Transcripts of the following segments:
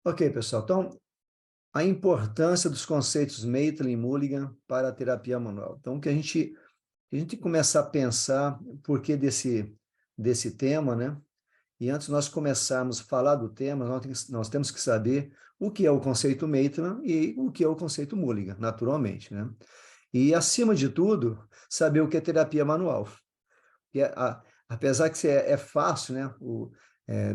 Ok, pessoal. Então, a importância dos conceitos Maitland e Mulligan para a terapia manual. Então, a gente tem que começar a pensar o porquê desse tema, né? E antes de nós começarmos a falar do tema, nós temos que saber o que é o conceito Maitland e o que é o conceito Mulligan, naturalmente, né? E, acima de tudo, saber o que é terapia manual. Que apesar que é fácil, né,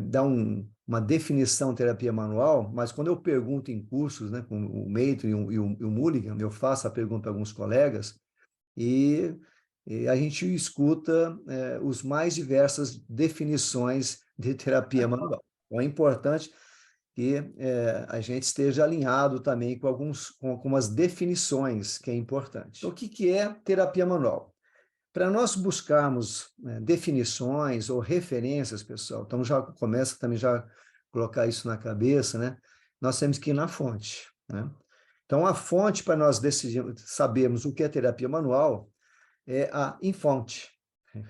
dar uma definição de terapia manual, mas quando eu pergunto em cursos, né, com o Meitner e o Mulligan, eu faço a pergunta para alguns colegas e, e a gente escuta os mais diversas definições de terapia manual. Então, é importante que a gente esteja alinhado também com algumas definições que é importante. Então, o que é terapia manual? Para nós buscarmos definições ou referências, pessoal, então já começa também já a colocar isso na cabeça, né? Nós temos que ir na fonte, né? Então, a fonte para nós sabermos o que é terapia manual é a Infonte.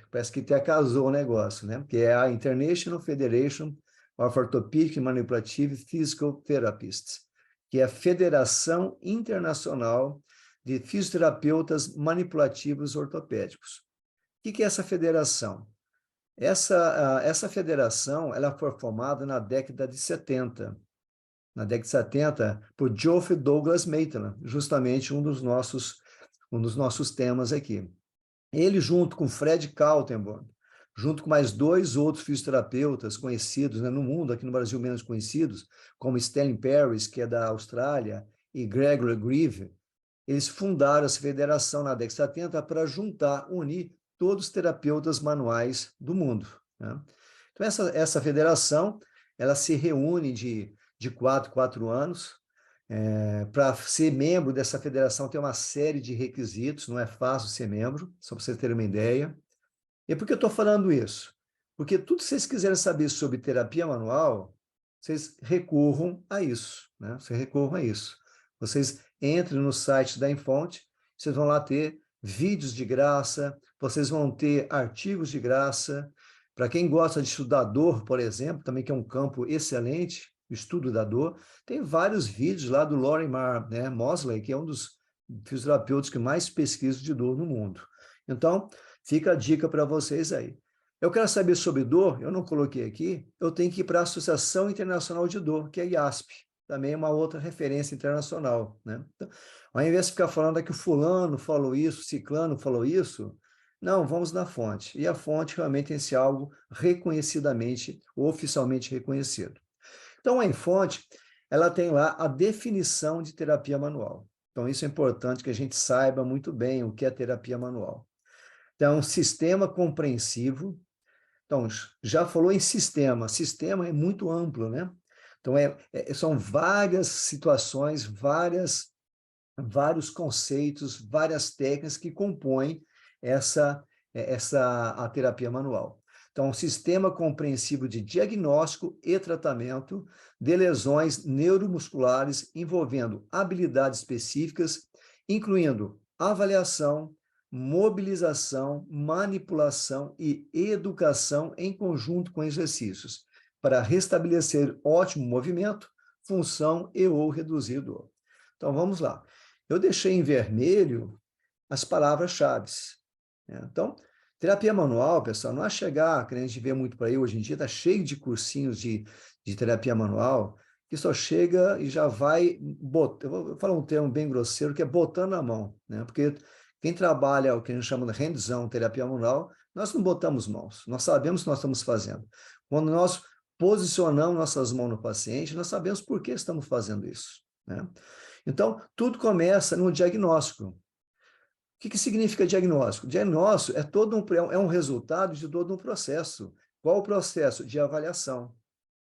Parece que até casou o negócio, né? Que é a International Federation of Orthopedic Manipulative Physical Therapists, que é a Federação Internacional de Fisioterapeutas Manipulativos Ortopédicos. O que é essa federação? Essa federação ela foi formada na década de 70. Na década de 70, por Geoffrey Douglas Maitland, justamente um dos nossos temas aqui. Ele, junto com Fred Kaltenborn, junto com mais dois outros fisioterapeutas conhecidos, né, no mundo, aqui no Brasil menos conhecidos, como Stanley Paris, que é da Austrália, e Gregory Grieve, eles fundaram essa federação na década de 70 para unir todos os terapeutas manuais do mundo, né? Então, essa federação, ela se reúne de 4 anos. Para ser membro dessa federação tem uma série de requisitos, não é fácil ser membro, só para vocês terem uma ideia. E por que eu estou falando isso? Porque tudo que vocês quiserem saber sobre terapia manual, vocês recorram a isso, né? Vocês recorram a isso. Vocês entrem no site da Infonte, vocês vão lá ter vídeos de graça, vocês vão ter artigos de graça. Para quem gosta de estudar dor, por exemplo, também que é um campo excelente, o estudo da dor, tem vários vídeos lá do Lorimer, né, Mosley, que é um dos fisioterapeutas que mais pesquisa de dor no mundo. Então, fica a dica para vocês aí. Eu quero saber sobre dor, eu não coloquei aqui, eu tenho que ir para a Associação Internacional de Dor, que é a IASP, também é uma outra referência internacional, né? Então, ao invés de ficar falando que o fulano falou isso, ciclano falou isso, não, vamos na fonte. E a fonte realmente tem que ser algo reconhecidamente, oficialmente reconhecido. Então, a Infonte, ela tem lá a definição de terapia manual. Então, isso é importante que a gente saiba muito bem o que é terapia manual. Então, sistema compreensivo. Então, já falou em sistema. Sistema é muito amplo, né? Então, são várias situações, vários conceitos, várias técnicas que compõem a terapia manual. Então, sistema compreensivo de diagnóstico e tratamento de lesões neuromusculares envolvendo habilidades específicas, incluindo avaliação, mobilização, manipulação e educação em conjunto com exercícios, para restabelecer ótimo movimento, função e ou reduzir dor. Então, vamos lá. Eu deixei em vermelho as palavras-chave. Então, terapia manual, pessoal, não é chegar, que a gente vê muito por aí hoje em dia, está cheio de cursinhos de terapia manual, que só chega e já vai, eu vou falar um termo bem grosseiro, que é botando a mão, né? Porque quem trabalha o que a gente chama de hands-on, terapia manual, nós não botamos mãos, nós sabemos o que nós estamos fazendo. Quando nós posicionamos nossas mãos no paciente, nós sabemos por que estamos fazendo isso, né? Então, tudo começa no diagnóstico. O que significa diagnóstico? Diagnóstico é um resultado de todo um processo. Qual o processo? De avaliação.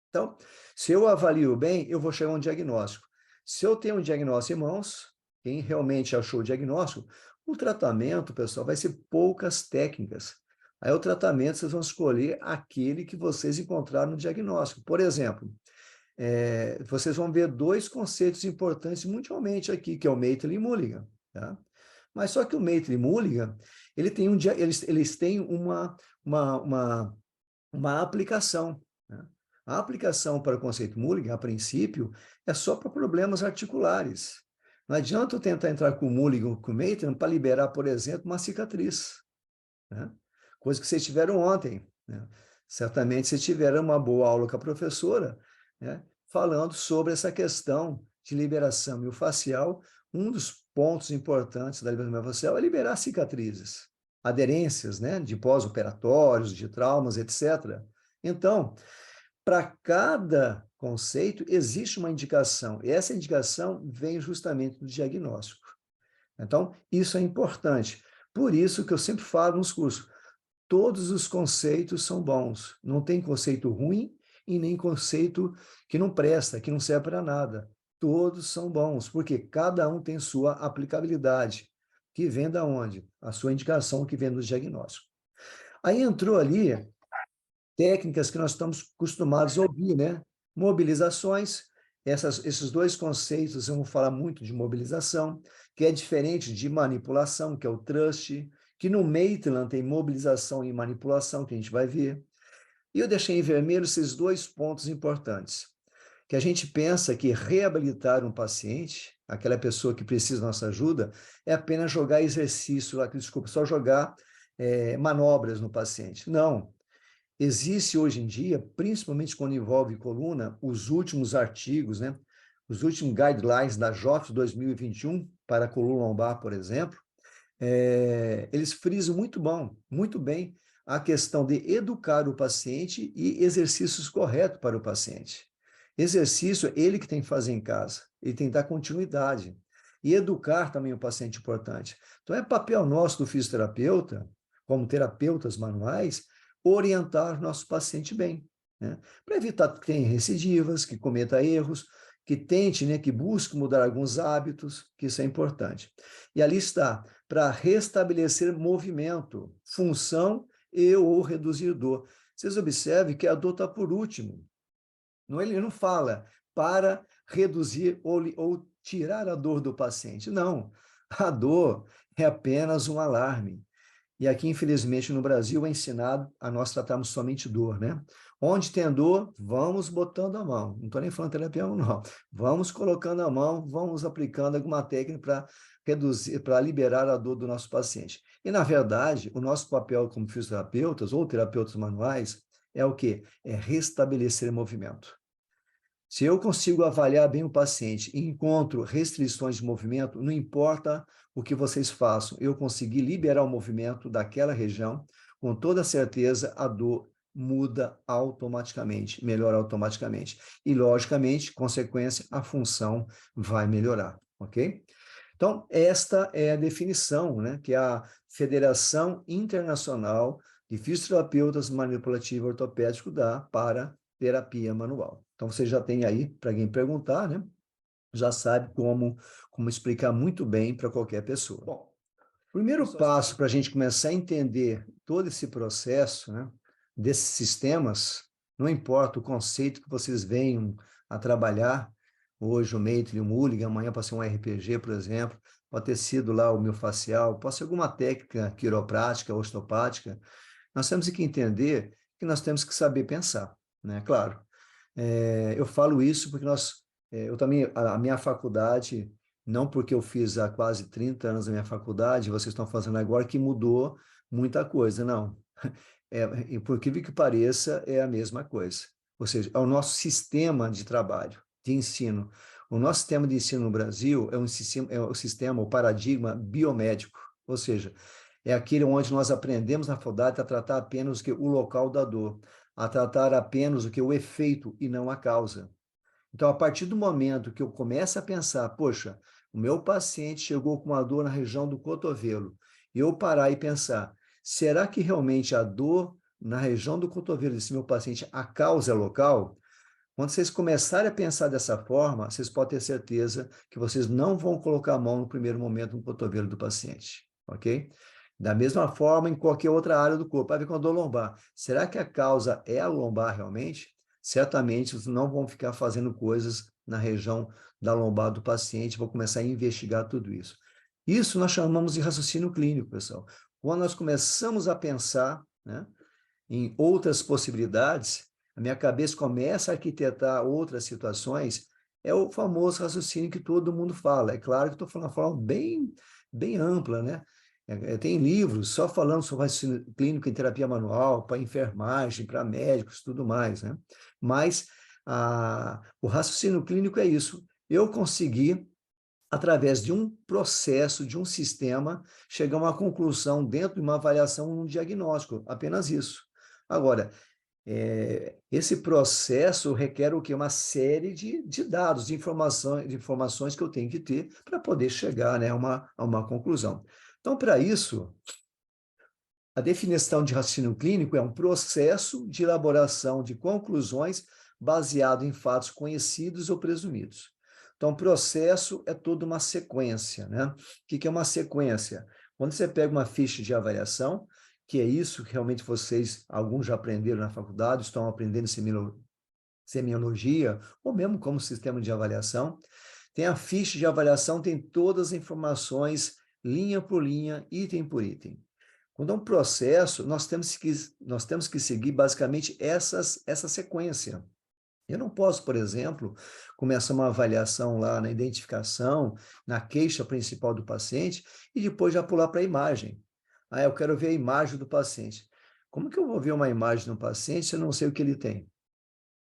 Então, se eu avalio bem, eu vou chegar a um diagnóstico. Se eu tenho um diagnóstico em mãos, quem realmente achou o diagnóstico, o tratamento, pessoal, vai ser poucas técnicas. Aí o tratamento, vocês vão escolher aquele que vocês encontraram no diagnóstico. Por exemplo, vocês vão ver dois conceitos importantes mundialmente aqui, que é o Maitland e Mulligan, tá? Mas só que o Maitland e Mulligan, eles têm uma aplicação, né? A aplicação para o conceito Mulligan, a princípio, é só para problemas articulares. Não adianta eu tentar entrar com o Mulligan ou com o Maitland para liberar, por exemplo, uma cicatriz, né? Coisa que vocês tiveram ontem, né? Certamente vocês tiveram uma boa aula com a professora, né? Falando sobre essa questão de liberação miofascial. Um dos pontos importantes da liberação miofascial é liberar cicatrizes, aderências, né? De pós-operatórios, de traumas, etc. Então, para cada conceito, existe uma indicação, e essa indicação vem justamente do diagnóstico. Então, isso é importante. Por isso que eu sempre falo nos cursos, todos os conceitos são bons, não tem conceito ruim e nem conceito que não presta, que não serve para nada. Todos são bons, porque cada um tem sua aplicabilidade, que vem da onde? A sua indicação que vem do diagnóstico. Aí entrou ali técnicas que nós estamos acostumados a ouvir, né? Mobilizações, esses dois conceitos, eu vou falar muito de mobilização, que é diferente de manipulação, que é o trust, que no Maitland tem mobilização e manipulação, que a gente vai ver. E eu deixei em vermelho esses dois pontos importantes, que a gente pensa que reabilitar um paciente, aquela pessoa que precisa da nossa ajuda, é apenas jogar exercício, desculpa, só jogar manobras no paciente. Não. Existe hoje em dia, principalmente quando envolve coluna, os últimos artigos, né? Os últimos guidelines da JOF 2021 para a coluna lombar, por exemplo, eles frisam muito bem a questão de educar o paciente e exercícios corretos para o paciente. Exercício, ele que tem que fazer em casa, ele tem que dar continuidade. E educar também o paciente é importante. Então, é papel nosso do fisioterapeuta, como terapeutas manuais, orientar o nosso paciente bem, né? Para evitar que tenha recidivas, que cometa erros, que tente, né, que busque mudar alguns hábitos, que isso é importante. E ali está, para restabelecer movimento, função e ou reduzir dor. Vocês observem que a dor está por último. Não, ele não fala para reduzir ou tirar a dor do paciente. Não, a dor é apenas um alarme. E aqui, infelizmente, no Brasil, é ensinado a nós tratarmos somente dor, né? Onde tem dor, vamos botando a mão. Não estou nem falando terapia, não. Vamos colocando a mão, vamos aplicando alguma técnica para reduzir, para liberar a dor do nosso paciente. E, na verdade, o nosso papel como fisioterapeutas ou terapeutas manuais é o quê? É restabelecer movimento. Se eu consigo avaliar bem o paciente e encontro restrições de movimento, não importa o que vocês façam, eu consegui liberar o movimento daquela região, com toda certeza a dor muda automaticamente, melhora automaticamente. E, logicamente, consequência, a função vai melhorar, ok? Então, esta é a definição, né, que a Federação Internacional de Fisioterapeutas Manipulativos Ortopédicos dá para terapia manual. Então, você já tem aí, para quem perguntar, né? Já sabe como explicar muito bem para qualquer pessoa. Bom, o primeiro passo para a gente começar a entender todo esse processo, né, desses sistemas, não importa o conceito que vocês venham a trabalhar, hoje o Maitland, o Mulligan, amanhã pode ser um RPG, por exemplo, pode ter sido lá o miofascial, pode ser alguma técnica quiroprática, osteopática, nós temos que entender que nós temos que saber pensar, né? Claro, eu falo isso porque eu também, a minha faculdade, não porque eu fiz há quase 30 anos a minha faculdade, vocês estão fazendo agora, que mudou muita coisa, não. E por incrível que pareça, é a mesma coisa. Ou seja, é o nosso sistema de trabalho, de ensino. O nosso sistema de ensino no Brasil é o sistema, o paradigma biomédico, ou seja, é aquele onde nós aprendemos na faculdade a tratar apenas o local da dor, a tratar apenas o efeito e não a causa. Então, a partir do momento que eu começo a pensar, poxa, o meu paciente chegou com uma dor na região do cotovelo, e eu parar e pensar, será que realmente a dor na região do cotovelo desse meu paciente, a causa é local? Quando vocês começarem a pensar dessa forma, vocês podem ter certeza que vocês não vão colocar a mão no primeiro momento no cotovelo do paciente, ok? Da mesma forma, em qualquer outra área do corpo. Vai ver com a dor lombar. Será que a causa é a lombar realmente? Certamente vocês não vão ficar fazendo coisas na região da lombar do paciente, vão começar a investigar tudo isso. Isso nós chamamos de raciocínio clínico, pessoal. Quando nós começamos a pensar, né, em outras possibilidades, a minha cabeça começa a arquitetar outras situações, é o famoso raciocínio que todo mundo fala. É claro que estou falando de uma forma bem ampla, né? Tem livros só falando sobre raciocínio clínico em terapia manual, para enfermagem, para médicos, tudo mais, né? Mas o raciocínio clínico é isso. Eu consegui, através de um processo, de um sistema, chegar a uma conclusão dentro de uma avaliação, um diagnóstico, apenas isso. Agora, esse processo requer o quê? Uma série de dados, de informações que eu tenho que ter para poder chegar, né, a uma conclusão. Então, para isso, a definição de raciocínio clínico é um processo de elaboração de conclusões baseado em fatos conhecidos ou presumidos. Então, processo é toda uma sequência, né? O que é uma sequência? Quando você pega uma ficha de avaliação, que é isso que realmente vocês, alguns já aprenderam na faculdade, estão aprendendo semiologia, ou mesmo como sistema de avaliação, tem a ficha de avaliação, tem todas as informações, linha por linha, item por item. Quando é um processo, nós temos que seguir basicamente essa sequência. Eu não posso, por exemplo, começar uma avaliação lá na identificação, na queixa principal do paciente, e depois já pular para a imagem. Eu quero ver a imagem do paciente. Como que eu vou ver uma imagem do paciente se eu não sei o que ele tem?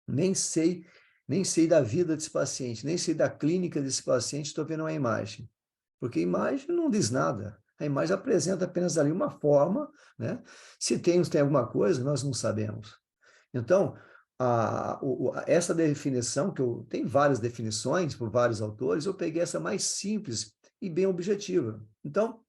Nem sei, nem sei da vida desse paciente, nem sei da clínica desse paciente, estou vendo uma imagem. Porque a imagem não diz nada. A imagem apresenta apenas ali uma forma, né? Se tem alguma coisa, nós não sabemos. Então, essa definição, tem várias definições por vários autores, eu peguei essa mais simples e bem objetiva. Então,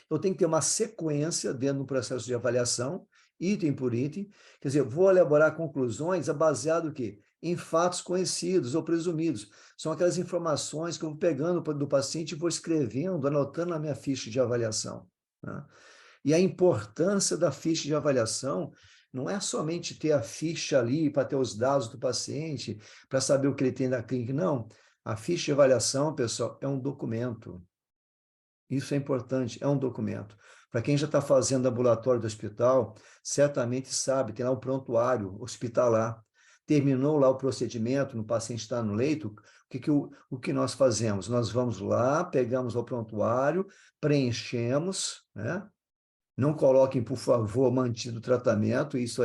eu tenho que ter uma sequência dentro do processo de avaliação, item por item, quer dizer, vou elaborar conclusões baseado no quê? Em fatos conhecidos ou presumidos. São aquelas informações que eu vou pegando do paciente e vou escrevendo, anotando na minha ficha de avaliação, né? E a importância da ficha de avaliação não é somente ter a ficha ali para ter os dados do paciente, para saber o que ele tem na clínica, não. A ficha de avaliação, pessoal, é um documento. Isso é importante, é um documento. Para quem já está fazendo ambulatório do hospital, certamente sabe, tem lá o prontuário hospitalar. Terminou lá o procedimento, o paciente está no leito, o que nós fazemos? Nós vamos lá, pegamos o prontuário, preenchemos, né? Não coloquem, por favor, mantido o tratamento, isso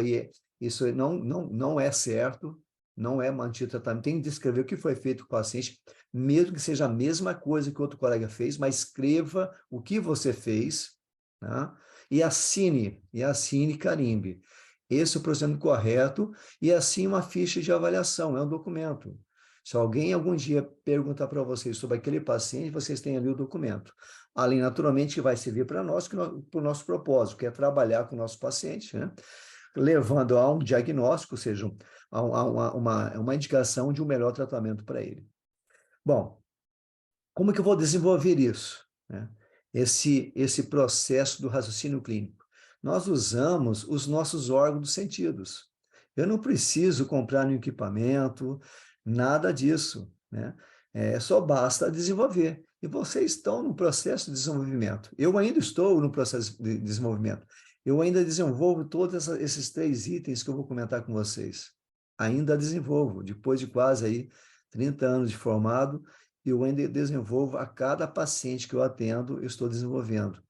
não é certo, não é mantido o tratamento. Tem que descrever o que foi feito com o paciente, mesmo que seja a mesma coisa que outro colega fez, mas escreva o que você fez, tá? E assine carimbe. Esse é o procedimento correto, e assim uma ficha de avaliação, é um documento. Se alguém algum dia perguntar para vocês sobre aquele paciente, vocês têm ali o documento. Além, naturalmente, que vai servir para nós, para o nosso propósito, que é trabalhar com o nosso paciente, né? Levando a um diagnóstico, ou seja, a uma indicação de um melhor tratamento para ele. Bom, como que eu vou desenvolver isso, né? Esse processo do raciocínio clínico. Nós usamos os nossos órgãos dos sentidos. Eu não preciso comprar um equipamento, nada disso, né? Só basta desenvolver. E vocês estão no processo de desenvolvimento. Eu ainda estou no processo de desenvolvimento. Eu ainda desenvolvo todos esses 3 itens que eu vou comentar com vocês. Ainda desenvolvo, depois de quase aí 30 anos de formado, eu ainda desenvolvo a cada paciente que eu atendo, eu estou desenvolvendo.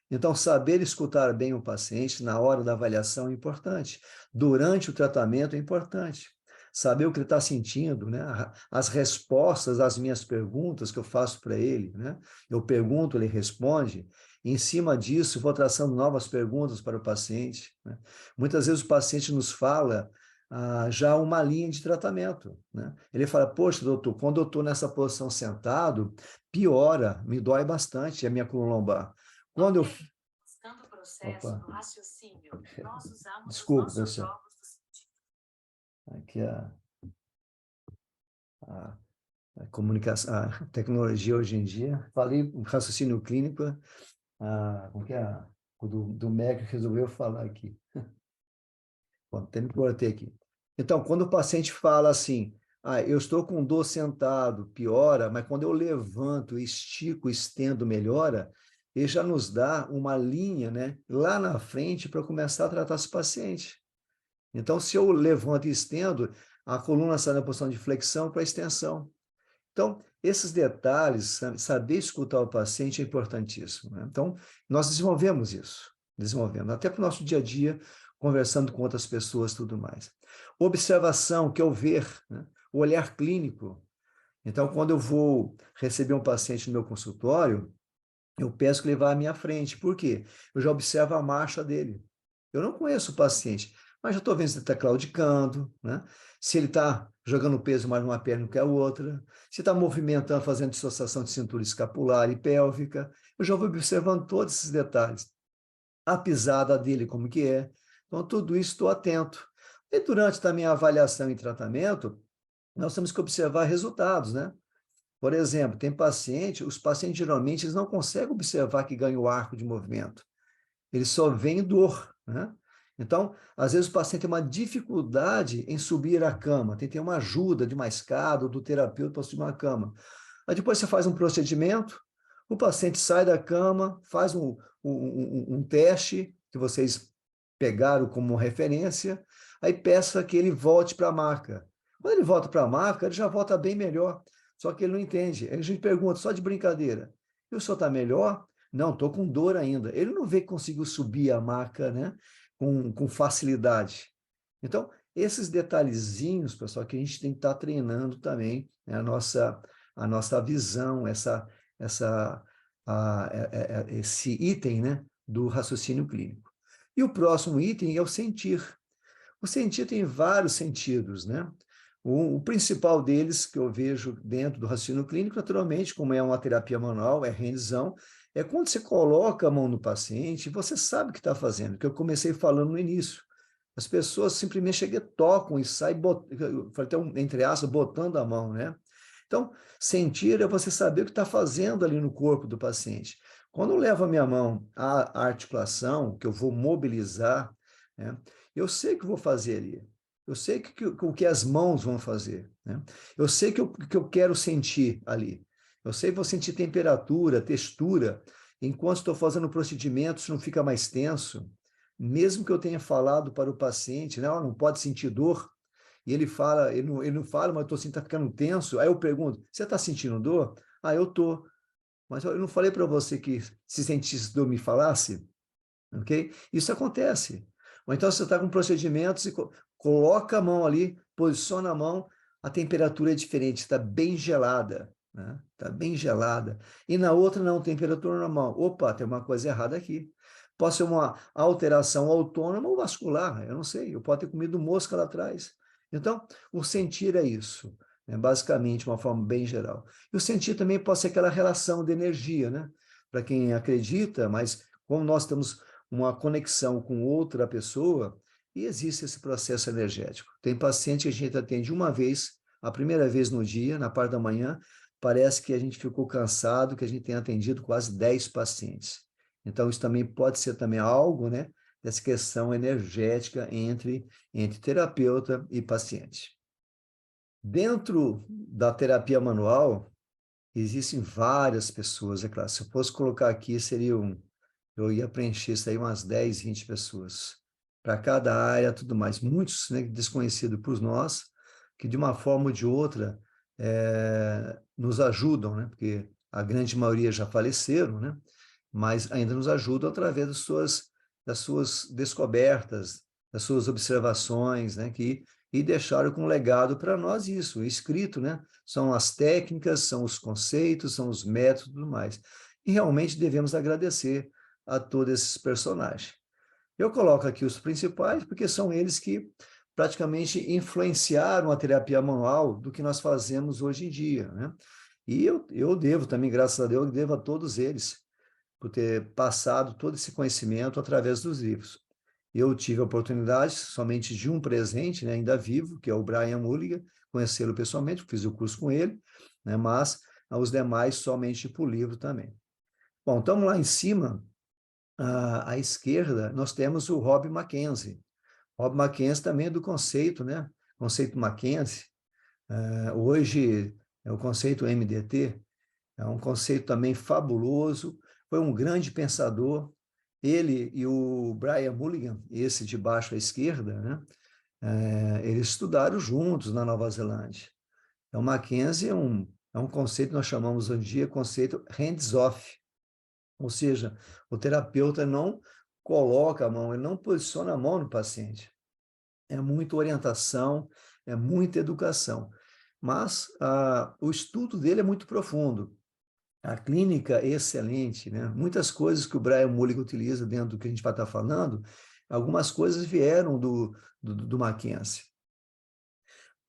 Então, saber escutar bem o paciente na hora da avaliação é importante. Durante o tratamento é importante. Saber o que ele está sentindo, né? As respostas às minhas perguntas que eu faço para ele, né? Eu pergunto, ele responde. Em cima disso, vou traçando novas perguntas para o paciente, né? Muitas vezes o paciente nos fala já uma linha de tratamento, né? Ele fala, poxa, doutor, quando eu estou nessa posição sentado, piora, me dói bastante a minha coluna lombar. Quando eu... Buscando o processo do raciocínio, nós usamos desculpa, os nossos jogos do sentido. Aqui a, a comunicação, a tecnologia hoje em dia. Falei raciocínio clínico, como que é? O do MEC resolveu falar aqui. Bom, até me cortei aqui. Então, quando o paciente fala assim, eu estou com dor sentado, piora, mas quando eu levanto, estico, estendo, melhora, ele já nos dá uma linha, né, lá na frente para começar a tratar esse paciente. Então, se eu levanto e estendo, a coluna sai na posição de flexão para extensão. Então, esses detalhes, saber escutar o paciente é importantíssimo, né? Então, nós desenvolvemos, até para o nosso dia a dia, conversando com outras pessoas e tudo mais. Observação, que é o ver, né? O olhar clínico. Então, quando eu vou receber um paciente no meu consultório, eu peço que ele vá à minha frente. Por quê? Eu já observo a marcha dele. Eu não conheço o paciente, mas já estou vendo se ele está claudicando, né? Se ele está jogando peso mais numa perna do que a outra, se está movimentando, fazendo dissociação de cintura escapular e pélvica. Eu já vou observando todos esses detalhes. A pisada dele, como que é. Então, tudo isso estou atento. E durante também a avaliação e tratamento, nós temos que observar resultados, né? Por exemplo, os pacientes geralmente eles não conseguem observar que ganha o arco de movimento. Eles só veem dor, né? Então, às vezes o paciente tem uma dificuldade em subir a cama, tem que ter uma ajuda de uma escada ou do terapeuta para subir uma cama. Aí depois você faz um procedimento, o paciente sai da cama, faz um teste que vocês pegaram como referência, aí peça que ele volte para a maca. Quando ele volta para a maca, ele já volta bem melhor, só que ele não entende. Aí a gente pergunta, só de brincadeira, e o senhor está melhor? Não, estou com dor ainda. Ele não vê que conseguiu subir a maca, né, com facilidade. Então, esses detalhezinhos, pessoal, que a gente tem que estar treinando também, né, a nossa visão, esse item, né, do raciocínio clínico. E o próximo item é o sentir. O sentir tem vários sentidos, né? O principal deles, que eu vejo dentro do raciocínio clínico, naturalmente, como é uma terapia manual, é hands-on, é quando você coloca a mão no paciente, você sabe o que está fazendo, que eu comecei falando no início. As pessoas simplesmente chegam, tocam e saem, até entre aspas, botando a mão, né? Então, sentir é você saber o que está fazendo ali no corpo do paciente. Quando eu levo a minha mão à articulação, que eu vou mobilizar, né, eu sei o que eu vou fazer ali. Eu sei o que as mãos vão fazer, né? Eu sei que eu quero sentir ali. Eu sei que vou sentir temperatura, textura. Enquanto estou fazendo o procedimento, se não fica mais tenso. Mesmo que eu tenha falado para o paciente, né, não pode sentir dor, e ele fala, ele não fala, mas estou sentindo, está ficando tenso. Aí eu pergunto, você está sentindo dor? Ah, eu estou. Mas eu não falei para você que se sentisse dor me falasse? Ok? Isso acontece. Ou então você está com procedimentos e coloca a mão ali, posiciona a mão, a temperatura é diferente, está bem gelada, né? Está bem gelada. E na outra não, temperatura normal. Opa, tem uma coisa errada aqui. Pode ser uma alteração autônoma ou vascular, eu não sei. Eu posso ter comido mosca lá atrás. Então, o sentir é isso, né? Basicamente, de uma forma bem geral. E o sentir também pode ser aquela relação de energia, né? Para quem acredita, mas como nós temos uma conexão com outra pessoa, e existe esse processo energético. Tem paciente que a gente atende uma vez, a primeira vez no dia, na parte da manhã, parece que a gente ficou cansado, que a gente tem atendido quase 10 pacientes. Então, isso também pode ser também algo, né, dessa questão energética entre terapeuta e paciente. Dentro da terapia manual, existem várias pessoas, é claro. Se eu fosse colocar aqui, eu ia preencher isso aí umas 10, 20 pessoas. Para cada área, tudo mais. Muitos, né, desconhecidos por nós, que de uma forma ou de outra nos ajudam, né? Porque a grande maioria já faleceram, né? Mas ainda nos ajudam através das suas descobertas, das suas observações, né? E deixaram com legado para nós isso, escrito, né? São as técnicas, são os conceitos, são os métodos e tudo mais. E realmente devemos agradecer a todos esses personagens. Eu coloco aqui os principais, porque são eles que praticamente influenciaram a terapia manual do que nós fazemos hoje em dia, né? E eu devo também, graças a Deus, eu devo a todos eles, por ter passado todo esse conhecimento através dos livros. Eu tive a oportunidade somente de um presente, né, ainda vivo, que é o Brian Mulligan, conhecê-lo pessoalmente, fiz o curso com ele, né, mas os demais somente por livro também. Bom, estamos lá em cima, à esquerda, nós temos o Rob Mackenzie. Rob Mackenzie também é do conceito, né? Conceito Mackenzie. Hoje é o conceito MDT, é um conceito também fabuloso, foi um grande pensador. Ele e o Brian Mulligan, esse de baixo à esquerda, né? Eles estudaram juntos na Nova Zelândia. Então, Mackenzie é um conceito que nós chamamos hoje em dia conceito hands-off, ou seja, o terapeuta não coloca a mão, ele não posiciona a mão no paciente. É muita orientação, é muita educação. Mas o estudo dele é muito profundo. A clínica é excelente, né? Muitas coisas que o Brian Mulligan utiliza dentro do que a gente vai estar falando, algumas coisas vieram do Mackenzie.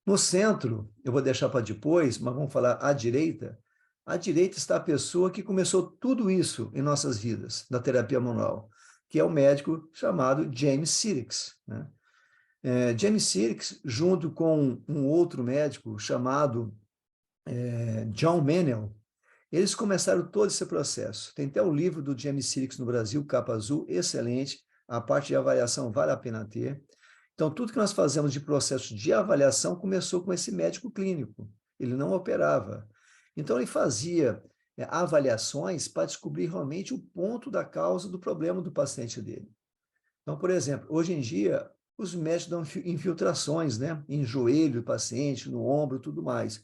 No centro, eu vou deixar para depois, mas vamos falar à direita. À direita está a pessoa que começou tudo isso em nossas vidas, da terapia manual, que é o médico chamado James Sirix, né? James Sirix, junto com um outro médico chamado John Menehl, eles começaram todo esse processo. Tem até o livro do James Sirix no Brasil, capa azul, excelente. A parte de avaliação vale a pena ter. Então, tudo que nós fazemos de processo de avaliação começou com esse médico clínico. Ele não operava. Então, ele fazia avaliações para descobrir realmente o ponto da causa do problema do paciente dele. Então, por exemplo, hoje em dia, os médicos dão infiltrações, né? Em joelho do paciente, no ombro, tudo mais.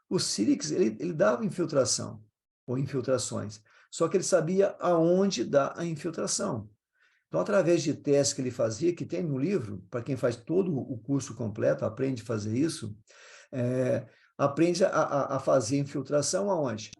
O Sirix, ele dava infiltração, ou infiltrações, só que ele sabia aonde dar a infiltração. Então, através de testes que ele fazia, que tem no livro, para quem faz todo o curso completo, aprende a fazer isso, aprende a fazer infiltração aonde?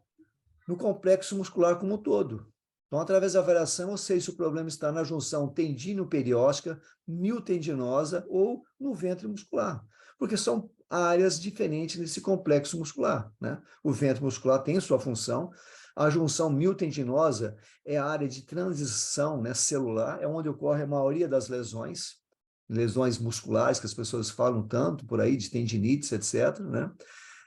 No complexo muscular como um todo. Então, através da avaliação, eu sei se o problema está na junção tendíneo-perióstica, miotendinosa ou no ventre muscular, porque são áreas diferentes nesse complexo muscular, né? O ventre muscular tem sua função, a junção miotendinosa é a área de transição, né, celular, é onde ocorre a maioria das lesões musculares que as pessoas falam tanto por aí, de tendinites, etc., né?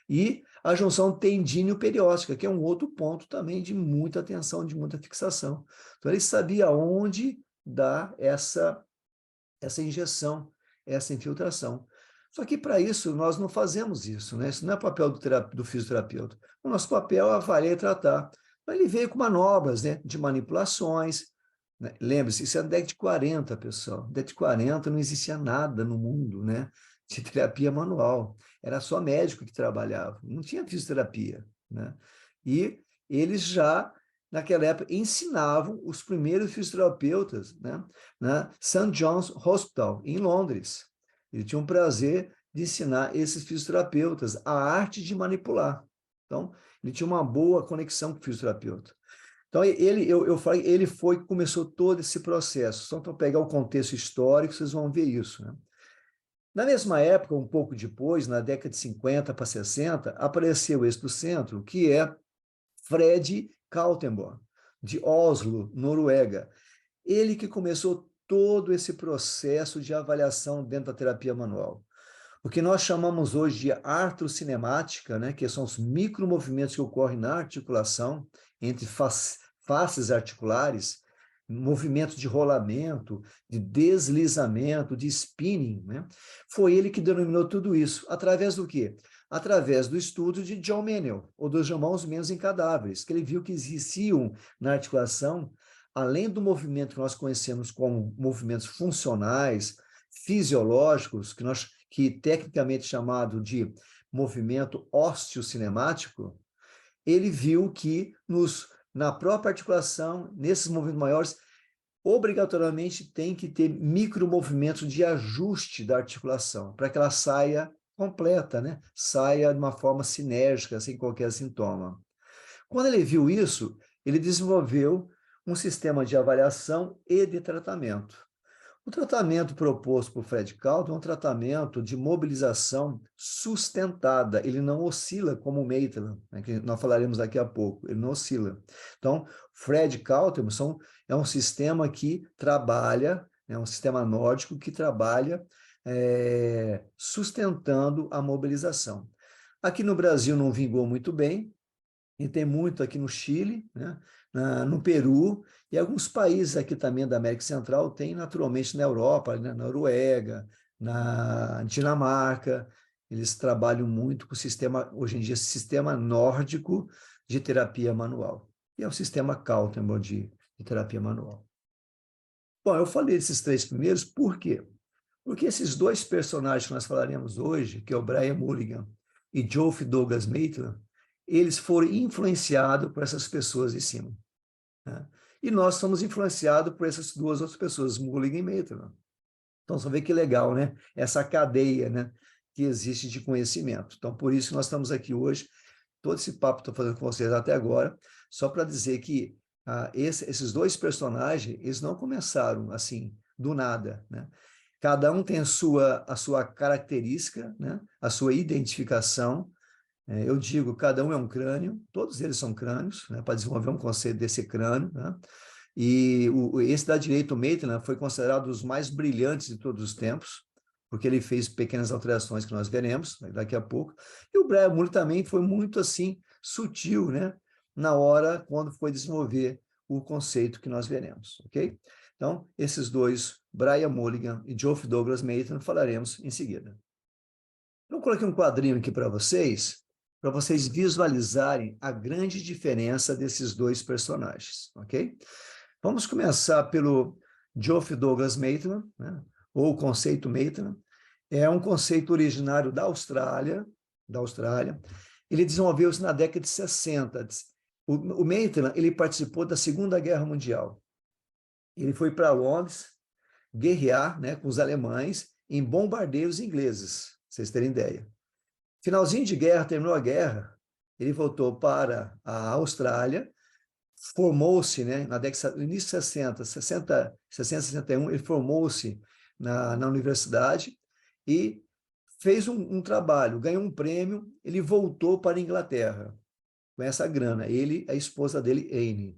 E a junção tendíneo-perióstica, que é um outro ponto também de muita atenção, de muita fixação. Então, ele sabia onde dar essa injeção, essa infiltração. Só que, para isso, nós não fazemos isso, né? Isso não é papel do fisioterapeuta. O nosso papel é avaliar e tratar. Então, ele veio com manobras, né, de manipulações, né? Lembre-se, isso é da década de 40, pessoal. Na década de 40 não existia nada no mundo, né, de terapia manual. Era só médico que trabalhava, não tinha fisioterapia, né? E eles já, naquela época, ensinavam os primeiros fisioterapeutas, né, na St. John's Hospital, em Londres. Ele tinha um prazer de ensinar esses fisioterapeutas a arte de manipular. Então, ele tinha uma boa conexão com o fisioterapeuta. Então, eu falei, ele foi que começou todo esse processo. Só para pegar o contexto histórico, vocês vão ver isso, né? Na mesma época, um pouco depois, na década de 50 para 60, apareceu esse do centro, que é Fred Kaltenborn, de Oslo, Noruega. Ele que começou todo esse processo de avaliação dentro da terapia manual. O que nós chamamos hoje de artrocinemática, né, que são os micromovimentos que ocorrem na articulação, entre faces articulares, movimentos de rolamento, de deslizamento, de spinning, né? Foi ele que denominou tudo isso. Através do quê? Através do estudo de John Menehl, ou dos irmãos Menos em cadáveres, que ele viu que existiam na articulação, além do movimento que nós conhecemos como movimentos funcionais, fisiológicos, que tecnicamente chamado de movimento osteocinemático, ele viu que na própria articulação, nesses movimentos maiores, obrigatoriamente tem que ter micromovimentos de ajuste da articulação, para que ela saia completa, né? Saia de uma forma sinérgica, sem qualquer sintoma. Quando ele viu isso, ele desenvolveu um sistema de avaliação e de tratamento. O tratamento proposto por Fred Kalten é um tratamento de mobilização sustentada, ele não oscila como o Maitland, né, que nós falaremos daqui a pouco, ele não oscila. Então, Fred Kalten é um sistema que trabalha, é um sistema nórdico que trabalha sustentando a mobilização. Aqui no Brasil não vingou muito bem, e tem muito aqui no Chile, né? No Peru, e alguns países aqui também da América Central tem naturalmente na Europa, na Noruega, na Dinamarca, eles trabalham muito com o sistema, hoje em dia, sistema nórdico de terapia manual. E é o sistema Kaltenborn de terapia manual. Bom, eu falei desses três primeiros, por quê? Porque esses dois personagens que nós falaremos hoje, que é o Brian Mulligan e Geoff Douglas Maitland, eles foram influenciados por essas pessoas de cima, né? E nós somos influenciados por essas duas outras pessoas, Mulligan e Maitland. Então, você vê que legal, né? Essa cadeia, né, que existe de conhecimento. Então, por isso que nós estamos aqui hoje. Todo esse papo que estou fazendo com vocês até agora, só para dizer que esses dois personagens, eles não começaram assim, do nada, né? Cada um tem a sua característica, né? A sua identificação. Eu digo, cada um é um crânio, todos eles são crânios, né? Para desenvolver um conceito desse crânio, né? E esse da direita, o Maitland, foi considerado um dos mais brilhantes de todos os tempos, porque ele fez pequenas alterações que nós veremos daqui a pouco. E o Brian Mulligan também foi muito assim, sutil, né? Na hora, quando foi desenvolver o conceito que nós veremos, ok? Então, esses dois, Brian Mulligan e Geoff Douglas Maitland, falaremos em seguida. Eu coloquei um quadrinho aqui para vocês visualizarem a grande diferença desses dois personagens, ok? Vamos começar pelo Geoff Douglas Maitland, né? Ou o conceito Maitland. É um conceito originário da Austrália. Ele desenvolveu-se na década de 60. O Maitland, ele participou da Segunda Guerra Mundial. Ele foi para Londres guerrear, né, com os alemães em bombardeios ingleses, vocês terem ideia. Finalzinho de guerra, terminou a guerra, ele voltou para a Austrália, formou-se, né, na década, no início de 60, 61, ele formou-se na universidade e fez um trabalho, ganhou um prêmio, ele voltou para a Inglaterra com essa grana, ele, a esposa dele, Anne.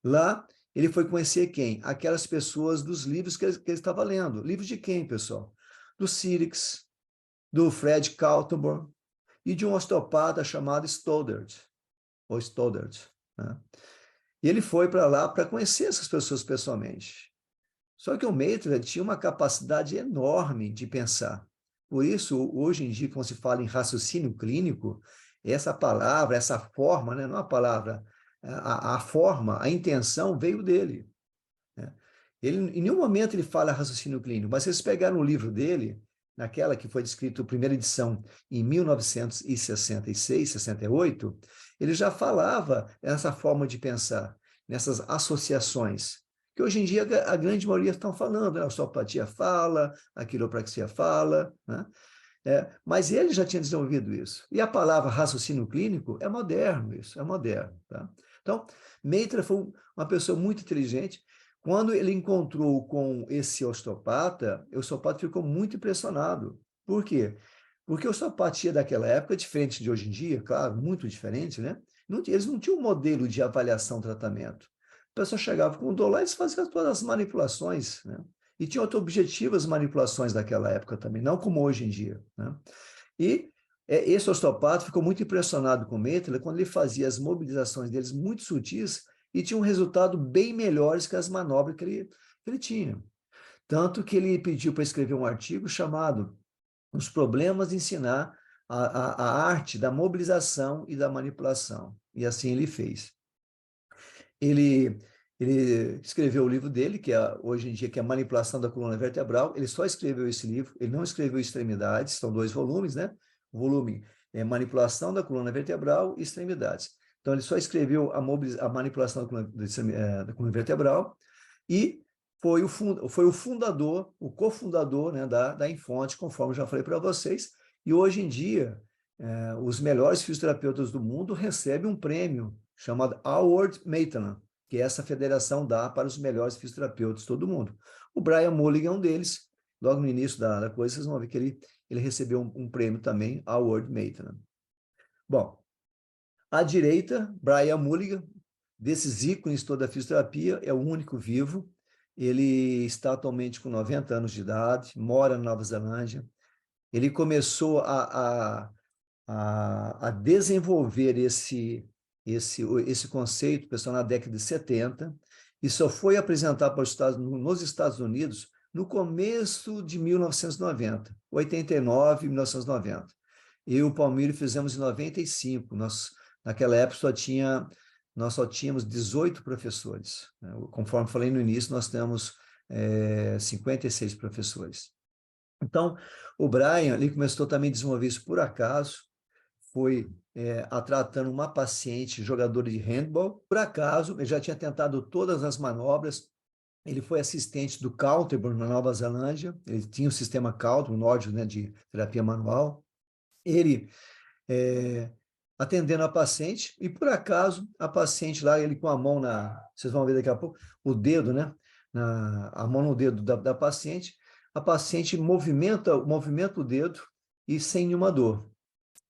Lá, ele foi conhecer quem? Aquelas pessoas dos livros que ele estava lendo. Livros de quem, pessoal? Do Sirix, do Fred Kaltenborn e de um osteopata chamado Stoddard, ou Stoddard, né? E ele foi para lá para conhecer essas pessoas pessoalmente. Só que o Maitland tinha uma capacidade enorme de pensar. Por isso, hoje em dia, quando se fala em raciocínio clínico, essa palavra, essa forma, né, não a palavra, a forma, a intenção veio dele, né? Ele, em nenhum momento ele fala raciocínio clínico, mas vocês pegaram o livro dele, naquela que foi descrito, primeira edição, em 1966, 68, ele já falava essa forma de pensar, nessas associações, que hoje em dia a grande maioria estão falando, né? A osteopatia fala, a quiropraxia fala, né? Mas ele já tinha desenvolvido isso. E a palavra raciocínio clínico é moderno, isso, é moderno, tá? Então, Meitra foi uma pessoa muito inteligente. Quando ele encontrou com esse osteopata, o osteopata ficou muito impressionado. Por quê? Porque a osteopatia daquela época é diferente de hoje em dia, claro, muito diferente, né? Eles não tinham um modelo de avaliação-tratamento. A pessoa chegava com dor lá e eles faziam todas as manipulações, né? E tinha outro objetivo as manipulações daquela época também, não como hoje em dia, né? E esse osteopata ficou muito impressionado com o Maitland quando ele fazia as mobilizações deles muito sutis e tinha um resultado bem melhores que as manobras que ele tinha. Tanto que ele pediu para escrever um artigo chamado Os Problemas de Ensinar a Arte da Mobilização e da Manipulação. E assim ele fez. Ele, ele escreveu o livro dele, que é hoje em dia que é a Manipulação da Coluna Vertebral. Ele só escreveu esse livro, ele não escreveu Extremidades, são 2 volumes, né? O volume é Manipulação da Coluna Vertebral e Extremidades. Então, ele só escreveu a manipulação da coluna vertebral e foi o fundador, o cofundador, né, da Infonte, conforme já falei para vocês. E hoje em dia, os melhores fisioterapeutas do mundo recebem um prêmio chamado Award Maitland, que essa federação dá para os melhores fisioterapeutas de todo mundo. O Brian Mulligan é um deles. Logo no início da coisa, vocês vão ver que ele recebeu um prêmio também, Award Maitland. Bom, à direita, Brian Mulligan, desses ícones toda a fisioterapia, é o único vivo. Ele está atualmente com 90 anos de idade, mora na Nova Zelândia. Ele começou a desenvolver esse conceito, pessoal, na década de 70, e só foi apresentar para nos Estados Unidos no começo de 1990, 89, 1990. Eu e o Palmiro fizemos em 95. Naquela época, nós só tínhamos 18 professores, né? Conforme falei no início, nós temos 56 professores. Então, o Brian, ele começou também a desenvolver isso por acaso, foi tratando uma paciente, jogadora de handball, por acaso, ele já tinha tentado todas as manobras, ele foi assistente do Caltebro, na Nova Zelândia, ele tinha o sistema Caltebro, um nódulo, né, de terapia manual, ele é, atendendo a paciente, e por acaso, a paciente lá, ele com a mão vocês vão ver daqui a pouco, o dedo, né, a mão no dedo da paciente, a paciente movimenta o dedo e sem nenhuma dor.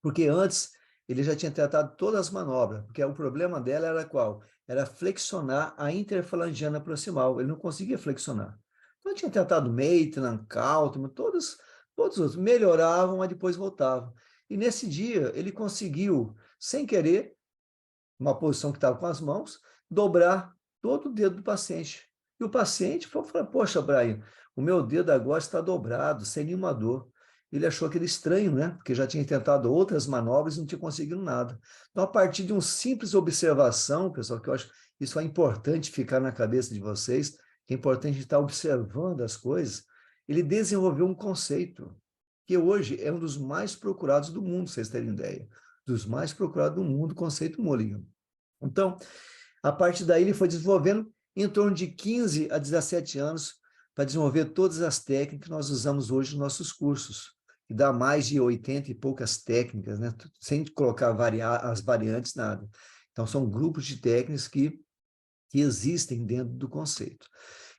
Porque antes ele já tinha tratado todas as manobras, porque o problema dela era qual? Era flexionar a interfalangiana proximal. Ele não conseguia flexionar. Então, tinha tratado Maitland, Kaltman, todos os outros melhoravam, mas depois voltavam. E nesse dia, ele conseguiu, sem querer, uma posição que estava com as mãos, dobrar todo o dedo do paciente. E o paciente falou, poxa, Brian, o meu dedo agora está dobrado, sem nenhuma dor. Ele achou aquele estranho, né? Porque já tinha tentado outras manobras e não tinha conseguido nada. Então, a partir de uma simples observação, pessoal, que eu acho isso é importante ficar na cabeça de vocês, que é importante estar observando as coisas, ele desenvolveu um conceito que hoje é um dos mais procurados do mundo, vocês terem ideia. Dos mais procurados do mundo, o conceito Mulligan. Então, a partir daí, ele foi desenvolvendo em torno de 15 a 17 anos para desenvolver todas as técnicas que nós usamos hoje nos nossos cursos, que dá mais de 80 e poucas técnicas, né? Sem colocar as variantes, nada. Então, são grupos de técnicas que existem dentro do conceito.